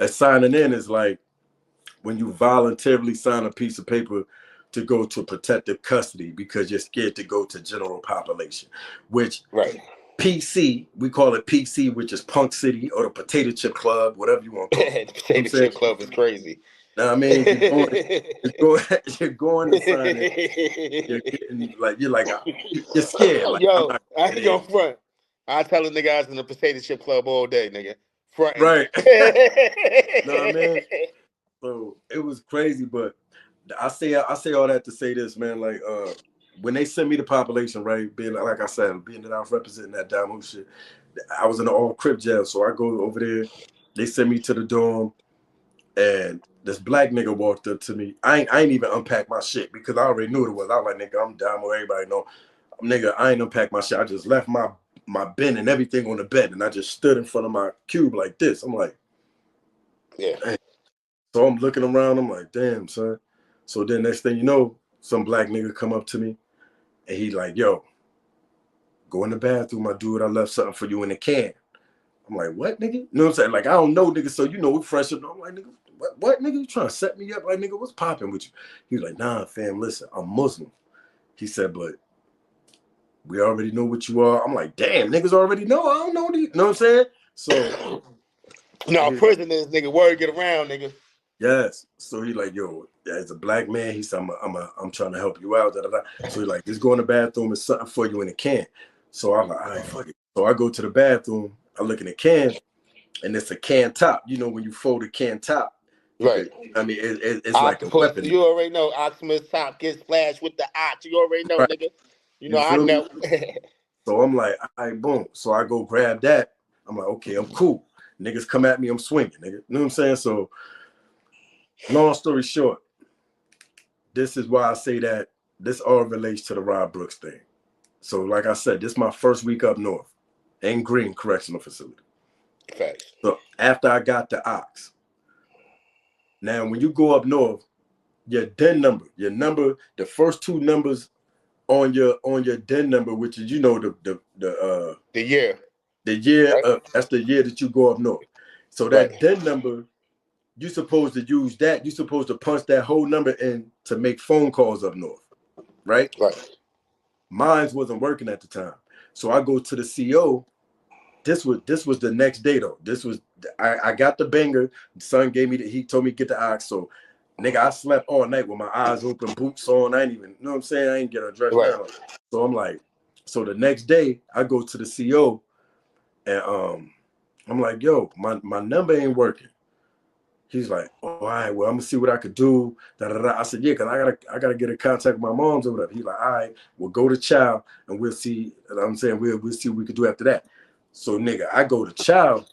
Signing in is like when you voluntarily sign a piece of paper to go to protective custody because you're scared to go to general population, which Right. PC, we call it PC, which is Punk City or the Potato Chip Club, whatever you want to call it. You know what I'm Potato saying? chip club is crazy. I mean, you're going to sign it. You're getting like you're scared. Like I'm Yo, not I gonna ain't get in. gonna front. I tell a nigga I was in the potato chip club all day, nigga. Fronting. Right. Know what I mean? So it was crazy, but I say all that to say this, man. Like when they sent me the population, right? Being like I said, being that I was representing that Damu shit, I was in the all crip jail. So I go over there, they send me to the dorm, and this black nigga walked up to me. I ain't even unpacked my shit because I already knew what it was. I was like, nigga, I'm Damu, everybody know. Nigga, I ain't unpacked my shit. I just left my bin and everything on the bed, and I just stood in front of my cube like this. I'm like, yeah. damn. So I'm looking around. I'm like, damn, son. So then next thing you know, some black nigga come up to me, and he like, yo, go in the bathroom, my dude. I left something for you in the can. I'm like, what, nigga? You know what I'm saying? Like, I don't know, nigga. So you know, we fresh up. I'm like, nigga, what, nigga? You trying to set me up? Like, nigga, what's popping with you? He was like, nah, fam, listen, I'm Muslim. He said, but we already know what you are. I'm like, damn, niggas already know. I don't know these. You know what I'm saying? So No, he's like, prison is nigga. Word get around, nigga. yes. So he like, yo, as a black man, he said, I'm trying to help you out. Da, da, da. So he like, just go in the bathroom and something for you in a can. So I'm like, all right, fuck it. So I go to the bathroom. I look in the can, and it's a can top. You know, when you fold a can top, you Right. could. I mean, it's like a Octopus, weapon, you already know. Oximus top gets splashed with the ox. You already know, right? nigga. You know, You I feel me? know. So I'm like, all right, boom. So I go grab that. I'm like, okay, I'm cool. Niggas come at me, I'm swinging, nigga. You know what I'm saying? So, long story short, this is why I say that this all relates to the Rod Brooks thing. So, like I said, this is my first week up north in Green Correctional Facility. Facts. So after I got the ox, now when you go up north, your den number, the first two numbers on your den number, which is The year. the year Right. that's the year that you go up north. So Right. that den number, you're supposed to use that. You're supposed to punch that whole number in to make phone calls up north, right? Right. Mine wasn't working at the time, so I go to the CO. This was the next day though. This was I got the banger. The son gave me he told me to get the ox. So nigga, I slept all night with my eyes open, boots on. I ain't even, you know what I'm saying? I ain't get undressed Right. now. So I'm like, so the next day I go to the CO and I'm like, yo, my number ain't working. He's like, oh, all right, well, I'm gonna see what I could do. Da, da, da. I said, yeah, because I gotta get in contact with my mom's or whatever. He's like, all right, we'll go to child and we'll see. And I'm saying we'll see what we could do after that. So nigga, I go to child.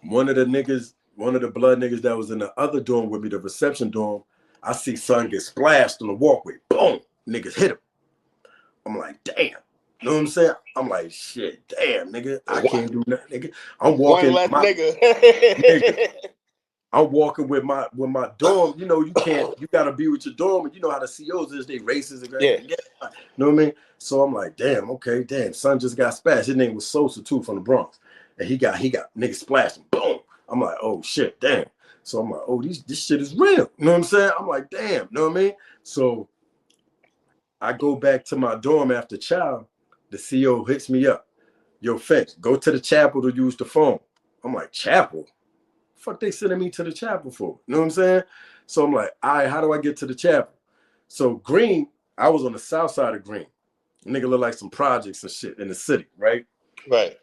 One of the blood niggas that was in the other dorm with me, the reception dorm, I see son get splashed on the walkway. Boom, niggas hit him. I'm like, damn. You know what I'm saying? I'm like, shit, damn, nigga, I can't do nothing, nigga. I'm One walking less my nigga. nigga. I'm walking with my dorm. You know, you gotta be with your dorm, and you know how the COs is, they racist and Yeah. you know what I mean? So I'm like, damn, okay, damn, son just got splashed. His name was Sosa too from the Bronx. And he got niggas splashed. Boom. I'm like, oh shit, damn. So I'm like, oh, this shit is real. You know what I'm saying? I'm like, damn, you know what I mean? So I go back to my dorm after child. The CO hits me up. Yo, Fetch, go to the chapel to use the phone. I'm like, chapel? Fuck they sending me to the chapel for? You know what I'm saying? So I'm like, all right, how do I get to the chapel? So Green, I was on the south side of Green. Nigga look like some projects and shit in the city, right? Right.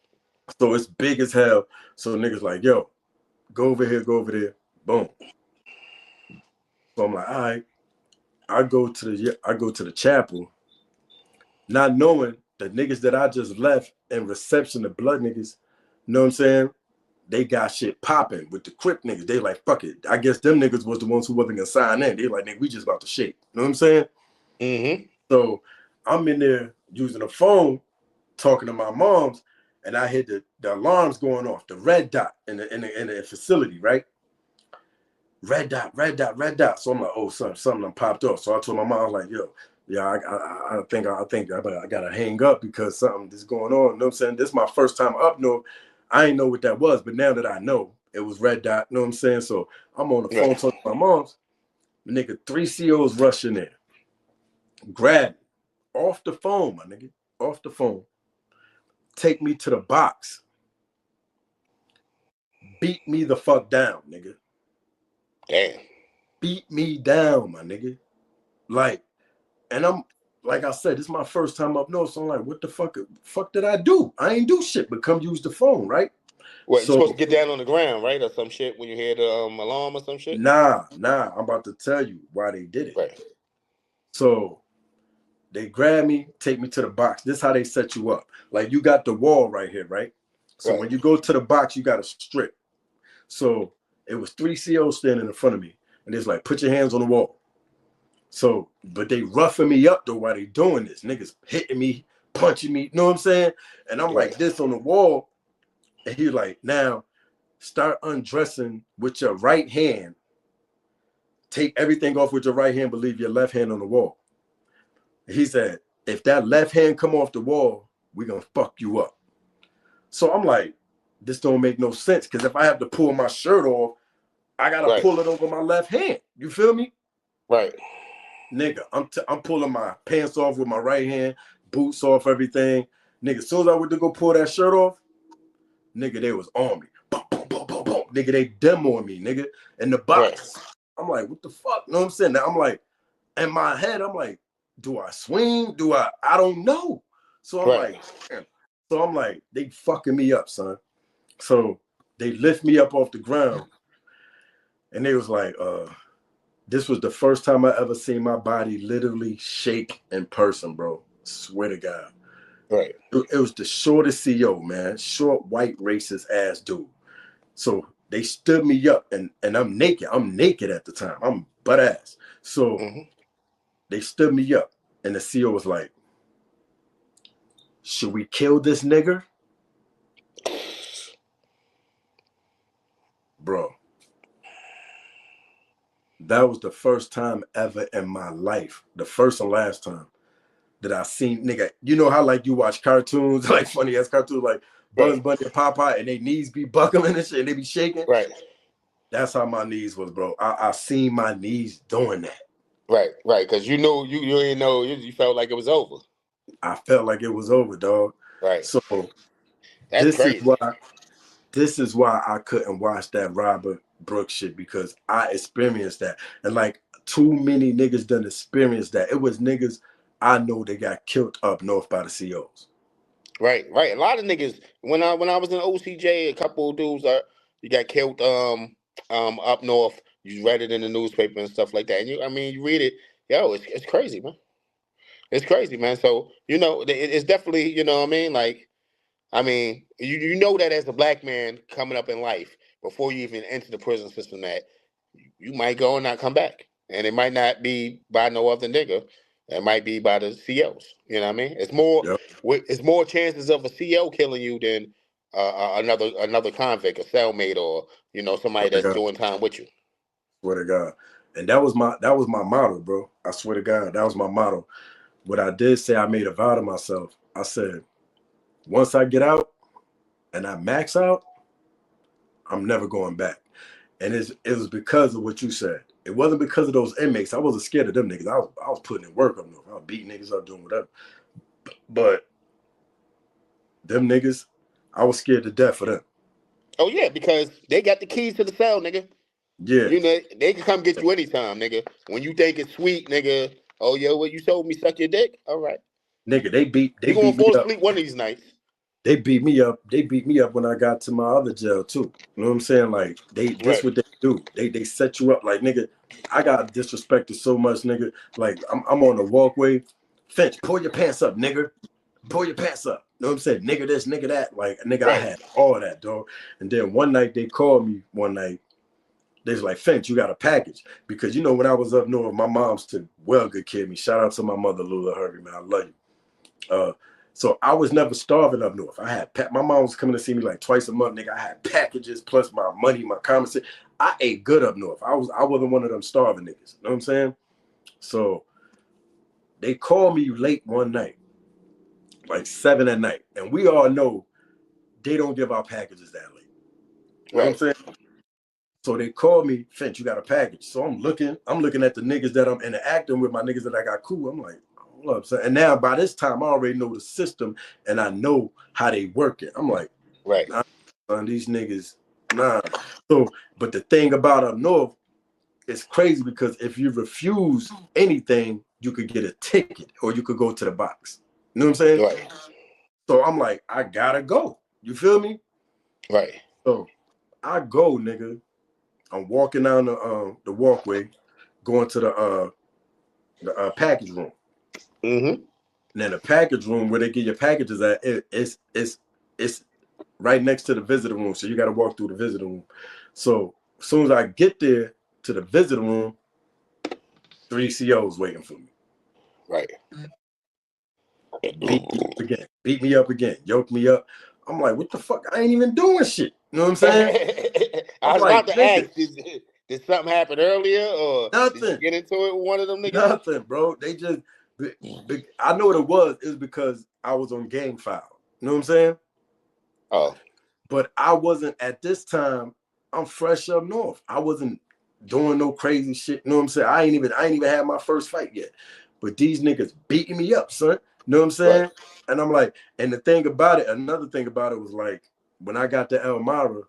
So it's big as hell. So niggas like, yo, go over here, go over there. Boom. So I'm like, all right. I go to the chapel, not knowing the niggas that I just left in reception, the blood niggas, you know what I'm saying? They got shit popping with the Crip niggas. They like, fuck it. I guess them niggas was the ones who wasn't gonna sign in. They like, nigga, we just about to shake. You know what I'm saying? Mm-hmm. So I'm in there using the phone, talking to my mom's, and I hear the alarms going off, the red dot in the facility, right? Red dot, red dot, red dot. So I'm like, oh, something done popped off. So I told my mom, I was like, yo, yeah, I think I gotta hang up because something is going on. You know what I'm saying? This is my first time up north. I didn't know what that was, but now that I know, it was red dot. You know what I'm saying? So I'm on the phone Right. talking to my mom's. The nigga, 3 COs rush in there, grab me off the phone, my nigga, off the phone, take me to the box, beat me the fuck down, nigga. Damn. Beat me down, my nigga. Like, and I'm like I said, this is my first time up north, so I'm like, what the fuck did I do? I ain't do shit but come use the phone, right? What, you're So supposed to get down on the ground, right, or some shit when you hear the alarm or some shit? nah, I'm about to tell you why they did it. Right. So they grab me, take me to the box. This is how they set you up. Like you got the wall right here, right? So Right. when you go to the box, you got a strip. So it was 3 COs standing in front of me, and it's like, put your hands on the wall. So, but they roughing me up though while they doing this. Niggas hitting me, punching me, you know what I'm saying? And I'm Right. like this on the wall, and he like, now start undressing with your right hand. Take everything off with your right hand, but leave your left hand on the wall. He said, if that left hand come off the wall, we gonna fuck you up. So I'm like, this don't make no sense, because if I have to pull my shirt off, I gotta Right. pull it over my left hand. You feel me? Right. Nigga, I'm pulling my pants off with my right hand, boots off, everything. Nigga, as soon as I went to go pull that shirt off, nigga, they was on me. Boom, boom, boom, boom, boom. Nigga, they demoing me, nigga, in the Right. box. I'm like, what the fuck? You know what I'm saying? Now I'm like, in my head, I'm like, do I swing? I don't know. So I'm Right. like, damn. So I'm like, they fucking me up, son. So they lift me up off the ground, and they was like, this was the first time I ever seen my body literally shake in person, bro. Swear to God. Right. It was the shortest CO, man. Short, white, racist ass dude. So they stood me up, and I'm naked. I'm naked at the time. I'm butt ass. So Mm-hmm. they stood me up, and the CO was like, should we kill this nigger? Bro, that was the first time ever in my life, the first and last time that I seen, nigga. You know how like you watch cartoons, like funny ass cartoons, like Bugs Right. Bunny and Popeye, and they knees be buckling and shit, and they be shaking. Right. That's how my knees was, bro. I seen my knees doing that. Right. Right. Because you know you didn't know you felt like it was over. I felt like it was over, dog. Right. So That's this is crazy. why I couldn't watch that Robert Brooks shit, because I experienced that. And like too many niggas done experienced that. It was niggas I know they got killed up north by the COs. Right. Right. A lot of niggas when I was in OCJ, a couple of dudes you got killed up north. You read it in the newspaper and stuff like that. And you read it, yo, it's crazy, man. It's crazy, man. So, it's definitely, you know what I mean? Like, you know that as a black man coming up in life, before you even enter the prison system, that you might go and not come back. And it might not be by no other nigga. It might be by the COs. You know what I mean? Yep. It's more chances of a CO killing you than another convict, a cellmate, or somebody Swear to that's God. doing time with you. Swear to God. And that was my motto, bro. I swear to God, that was my motto. What I did say, I made a vow to myself. I said, once I get out and I max out, I'm never going back. And it was because of what you said. It wasn't because of those inmates. I wasn't scared of them niggas. I was putting in work on them. I was beating niggas up, doing whatever. But them niggas, I was scared to death for them. Oh yeah, because they got the keys to the cell, nigga. Yeah. You know they can come get you anytime, nigga. When you think it's sweet, nigga. Oh yo, what you told me suck your dick? All right, Nigga, they you gonna beat me fall up. asleep one of these nights. They beat me up. They beat me up when I got to my other jail too. You know what I'm saying? Like this Right, what they do. They set you up. Like, nigga, I got disrespected so much, nigga. Like I'm on the walkway. Finch, pull your pants up, nigga. Pull your pants up. You know what I'm saying? Nigga this, nigga that. Like, nigga, I right, had all that, dog. And then one night they called me one night. They was like, Finch, you got a package. Because when I was up north, my mom's took well good care of me. Shout out to my mother, Lula Hervey, man. I love you. So I was never starving up north. My mom was coming to see me like twice a month, nigga. I had packages plus my money, my commissary. I ate good up north. I wasn't one of them starving niggas. You know what I'm saying? So they called me late one night, like 7 at night, and we all know they don't give out packages that late. You know what I'm right, saying? So they called me, Finch, you got a package. So I'm looking at the niggas that I'm interacting with, my niggas that I got cool. I'm like, hold up, son. And now by this time, I already know the system and I know how they work it. I'm like, right, nah, son, these niggas, nah. So, but the thing about up north, it's crazy because if you refuse anything, you could get a ticket or you could go to the box. You know what I'm saying? Right. So I'm like, I gotta go. You feel me? Right. So I go, nigga. I'm walking down the walkway, going to the package room. Mm-hmm. And then the package room where they get your packages at, it's right next to the visitor room. So you got to walk through the visitor room. So as soon as I get there to the visitor room, 3 COs waiting for me. Right. Beat me up again, yoke me up. I'm like, what the fuck? I ain't even doing shit. You know what I'm saying? I I'm was about like, to nigga, ask, did something happen earlier, or did you nothing, get into it with one of them niggas? nothing, bro. They just, I know what it was. It was because I was on gang file. You know what I'm saying? Oh. But I wasn't at this time. I'm fresh up north. I wasn't doing no crazy shit. You know what I'm saying? I ain't even had my first fight yet. But these niggas beating me up, son. You know what I'm saying? Right. And I'm like, and the thing about it, another thing about it was like, when I got to Elmira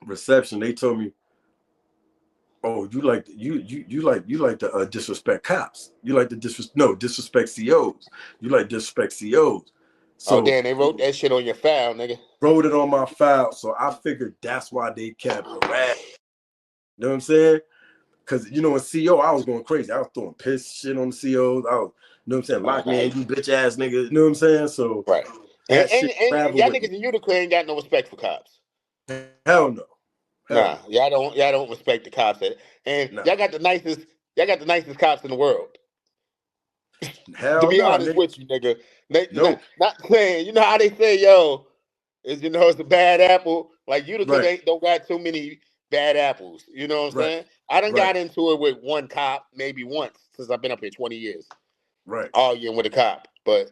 reception, they told me, "Oh, you like to disrespect cops. You like to disrespect COs. You like disrespect COs." So, so damn, they wrote that shit on your file, nigga. Wrote it on my file, so I figured that's why they kept harassing. You know what I'm saying? Because in CO, I was going crazy. I was throwing piss shit on the COs. I was, you know what I'm saying, lock me in, you bitch ass nigga. You know what I'm saying? So right. that And shit traveled y'all with niggas me. in Utica ain't got no respect for cops. Hell no. Nah, y'all don't respect the cops. And y'all got the nicest cops in the world. To be honest nigga. with you, nigga. No. Not saying, you know how they say, yo, it's a bad apple. Like Utica don't got too many bad apples. You know what I'm saying? I done got into it with one cop maybe once since I've been up here 20 years. Right. Arguing with a cop. But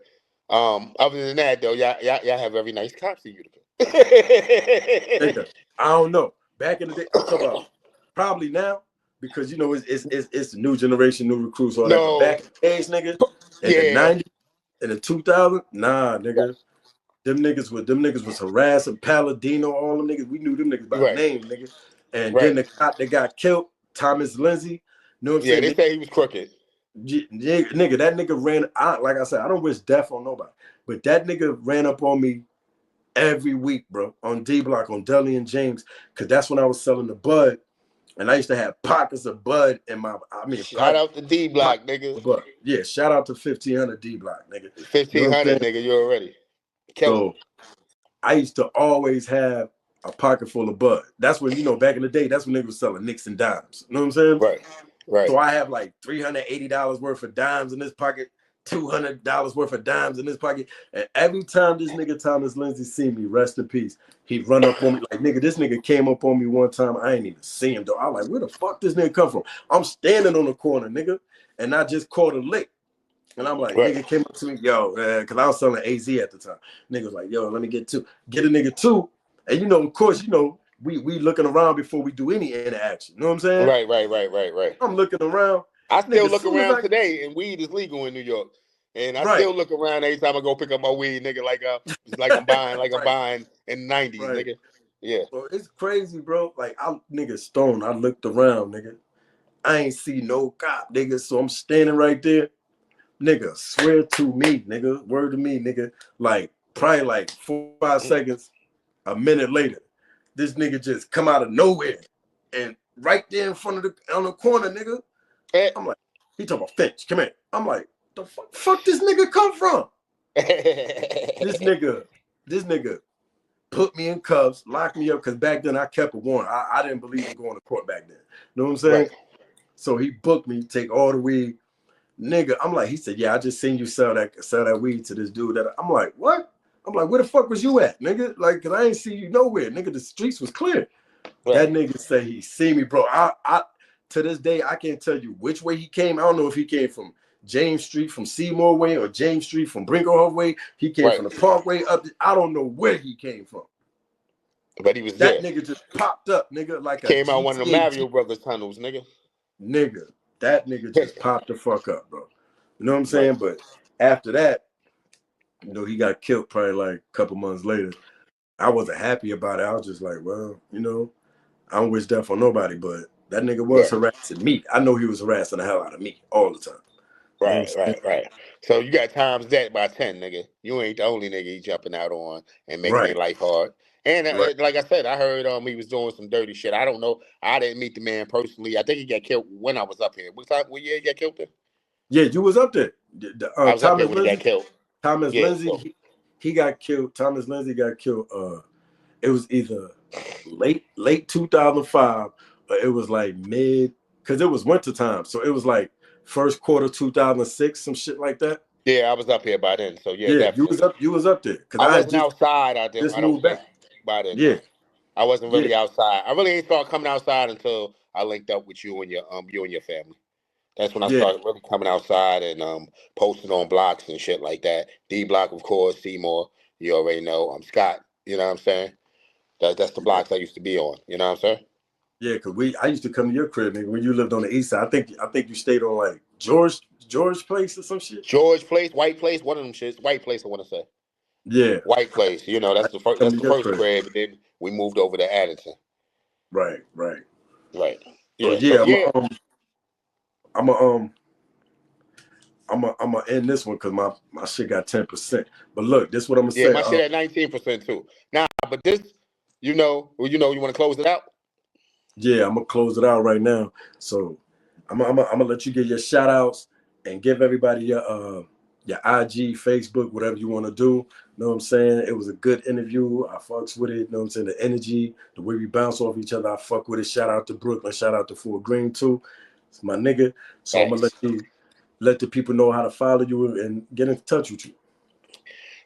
other than that though, y'all have very nice cops in Utica. Nigga, I don't know. Back in the day, I'm talking about probably now, because it's the new generation, new recruits, all that. But back in the days, nigga, in the 90s, in the 2000s, nah, nigga. Them niggas was harassing Palladino, all them niggas. We knew them niggas by name, nigga. And then the cop that got killed, Thomas Lindsay. You know what I'm saying? They say he was crooked. Nigga, that nigga ran. Like I said, I don't wish death on nobody, but that nigga ran up on me every week, bro, on D Block, on Deli and James, because that's when I was selling the bud, and I used to have pockets of bud in my. Shout out to D Block, nigga. But yeah, shout out to 1500 D Block, nigga. 1500, nigga. You already. So I used to always have a pocket full of bud. That's when, back in the day, that's when niggas was selling nicks and dimes. You know what I'm saying? Right. So I have like $380 worth of dimes in this pocket, $200 worth of dimes in this pocket. And every time this nigga Thomas Lindsay see me, rest in peace, he'd run up on me like, nigga, this nigga came up on me one time. I ain't even see him, though. I like, where the fuck this nigga come from? I'm standing on the corner, nigga, and I just caught a lick. And I'm like, nigga came up to me, yo, because I was selling AZ at the time. Nigga was like, yo, let me get two. Get a nigga two. And, of course, we looking around before we do any interaction. You know what I'm saying? Right. I'm looking around. I still look around today, and weed is legal in New York. And I still look around every time I go pick up my weed, nigga, like I'm buying, I'm buying in the 90s, nigga. Yeah. So it's crazy, bro. Like, nigga, stoned. I looked around, nigga. I ain't see no cop, nigga. So I'm standing right there. Nigga, swear to me, nigga. Word to me, nigga. Like, probably like 4 or 5 seconds, a minute later, this nigga just come out of nowhere and right there in front of on the corner, nigga. I'm like, he talking about Finch, come here. I'm like, the fuck this nigga come from? This nigga put me in cuffs, locked me up, because back then I kept a warrant. I didn't believe in going to court back then. You know what I'm saying? So he booked me, take all the weed. Nigga, I'm like, he said, yeah, I just seen you sell that weed to this dude. I'm like, what? I'm like, where the fuck was you at, nigga? Like, cause I ain't see you nowhere, nigga. The streets was clear. That nigga say he see me, bro. I to this day I can't tell you which way he came. I don't know if he came from James Street from Seymour Way or James Street from Brinklehurst Way. He came from the Parkway up. I don't know where he came from. But he was that there. Nigga just popped up, nigga, like a came GTA out one of the Mario Brothers tunnels, nigga. Nigga, that nigga just popped the fuck up, bro. You know what I'm saying? But after that, he got killed probably like a couple months later. I wasn't happy about it. I was just like, well, I don't wish death on nobody, but That nigga was harassing me. I know he was harassing the hell out of me all the time. Right. So you got times that by 10, nigga. You ain't the only nigga he jumping out on and making their life hard. And like I said, I heard he was doing some dirty shit. I don't know. I didn't meet the man personally. I think he got killed when I was up here. What year he got killed in? Yeah, you was up there. I was up there when he got killed. Thomas Lindsay, he got killed. Thomas Lindsay got killed. It was either late 2005 or it was like mid, because it was winter time. So it was like first quarter 2006, some shit like that. Yeah, I was up here by then. So yeah, definitely. You was up there. I wasn't outside. I don't think by then. Yeah. I wasn't really outside. I really ain't started coming outside until I linked up with you and your family. That's when I started really coming outside and posting on blocks and shit like that. D Block, of course, Seymour, you already know. I'm Scott, you know what I'm saying? That's the blocks I used to be on, you know what I'm saying? Yeah, because I used to come to your crib, nigga, when you lived on the east side. I think you stayed on like George Place or some shit. George Place, White Place, one of them shits. White Place, I want to say. Yeah. White Place, you know, that's the first crib, and then we moved over to Addison. Right. Yeah. So, I'm gonna end this one because my shit got 10%. But look, this is what I'm gonna say. Yeah, my shit at 19% too. Now, but this, you want to close it out? Yeah, I'm gonna close it out right now. So I'm gonna let you get your shout outs and give everybody your IG, Facebook, whatever you want to do. Know what I'm saying? It was a good interview. I fucks with it. Know what I'm saying? The energy, the way we bounce off each other, I fuck with it. Shout out to Brooklyn. Shout out to Fort Greene too. It's my nigga. So I'm gonna let the people know how to follow you and get in touch with you.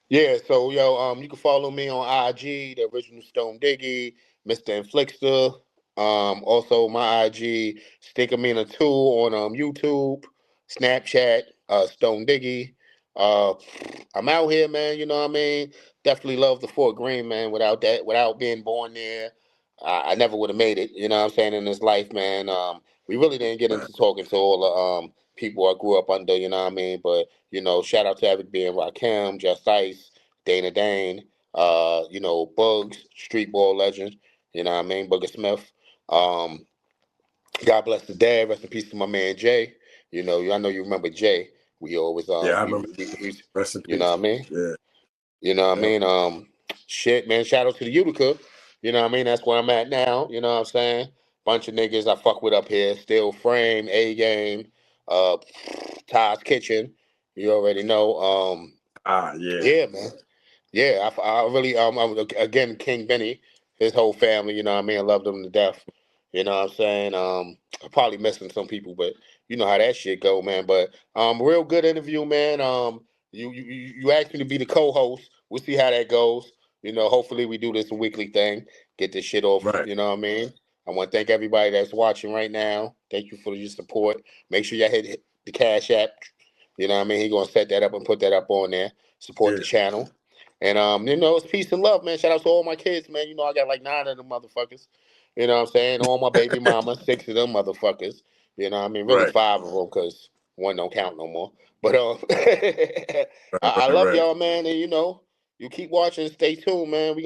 Yeah, so you can follow me on IG, the original Stone Diggy, Mr. Inflictor. Also my IG, Stickamina2 on YouTube, Snapchat, Stone Diggy. I'm out here, man. You know what I mean? Definitely love the Fort Greene, man. Without being born there, I never would have made it. You know what I'm saying, in this life, man. We really didn't get into talking to all the people I grew up under. You know what I mean? But shout out to Eric B and Rakim, Just Ice, Dana Dane. Bugs, street ball legend. You know what I mean? Booger Smith. God bless the dad. Rest in peace to my man Jay. I know you remember Jay. We always I remember. Rest in peace. You know what I mean? Yeah. You know what I mean? Shit, man. Shout out to the Utica. You know what I mean? That's where I'm at now. You know what I'm saying? Bunch of niggas I fuck with up here. Steel Frame, A Game, Ty's Kitchen. You already know. Yeah, man. Yeah, I really again, King Benny, his whole family, you know what I mean? I love them to death. You know what I'm saying? I'm probably missing some people, but you know how that shit go, man. But real good interview, man. You asked me to be the co-host. We'll see how that goes. Hopefully we do this a weekly thing. Get this shit off. Right. You know what I mean? I want to thank everybody that's watching right now. Thank you for your support. Make sure y'all hit the Cash App. You know what I mean? He's gonna set that up and put that up on there. Support the channel. And it's peace and love, man. Shout out to all my kids, man. I got like 9 of them motherfuckers. You know what I'm saying? All my baby mama, 6 of them motherfuckers. You know what I mean? Really 5 of them, because one don't count no more. But I love y'all, man. And you keep watching, stay tuned, man. We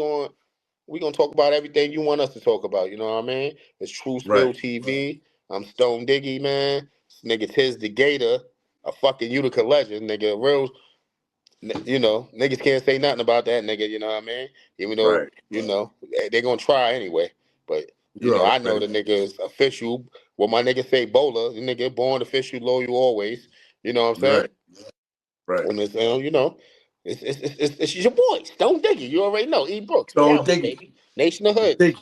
gonna talk about everything you want us to talk about. You know what I mean? It's True Spill TV. I'm Stone Diggy, man. This nigga Tiz the Gator, a fucking Utica legend, nigga. Real. Niggas can't say nothing about that nigga, you know what I mean? Even though, they're going to try anyway. But, I know the nigga is official. What my nigga say, Bola, the nigga born official, loyal always. You know what I'm saying? Right. When it's, it's your boy, Stone Diggy. You already know. E. Brooks. Stone Diggy. Baby. Nation of Hood.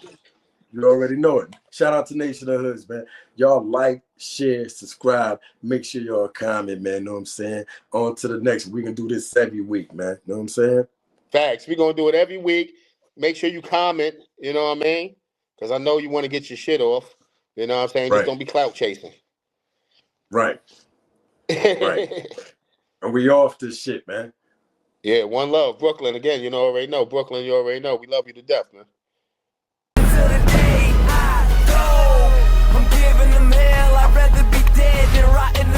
You already know it. Shout out to Nation of Hoods, man. Y'all like, share, subscribe. Make sure y'all comment, man. Know what I'm saying? On to the next. We can do this every week, man. Know what I'm saying? Facts. We're going to do it every week. Make sure you comment. You know what I mean? Because I know you want to get your shit off. You know what I'm saying? Just don't be clout chasing. Right. And we off this shit, man. Yeah, one love. Brooklyn, again, already know. Brooklyn, you already know. We love you to death, man. I'm giving them hell. I'd rather be dead than rotting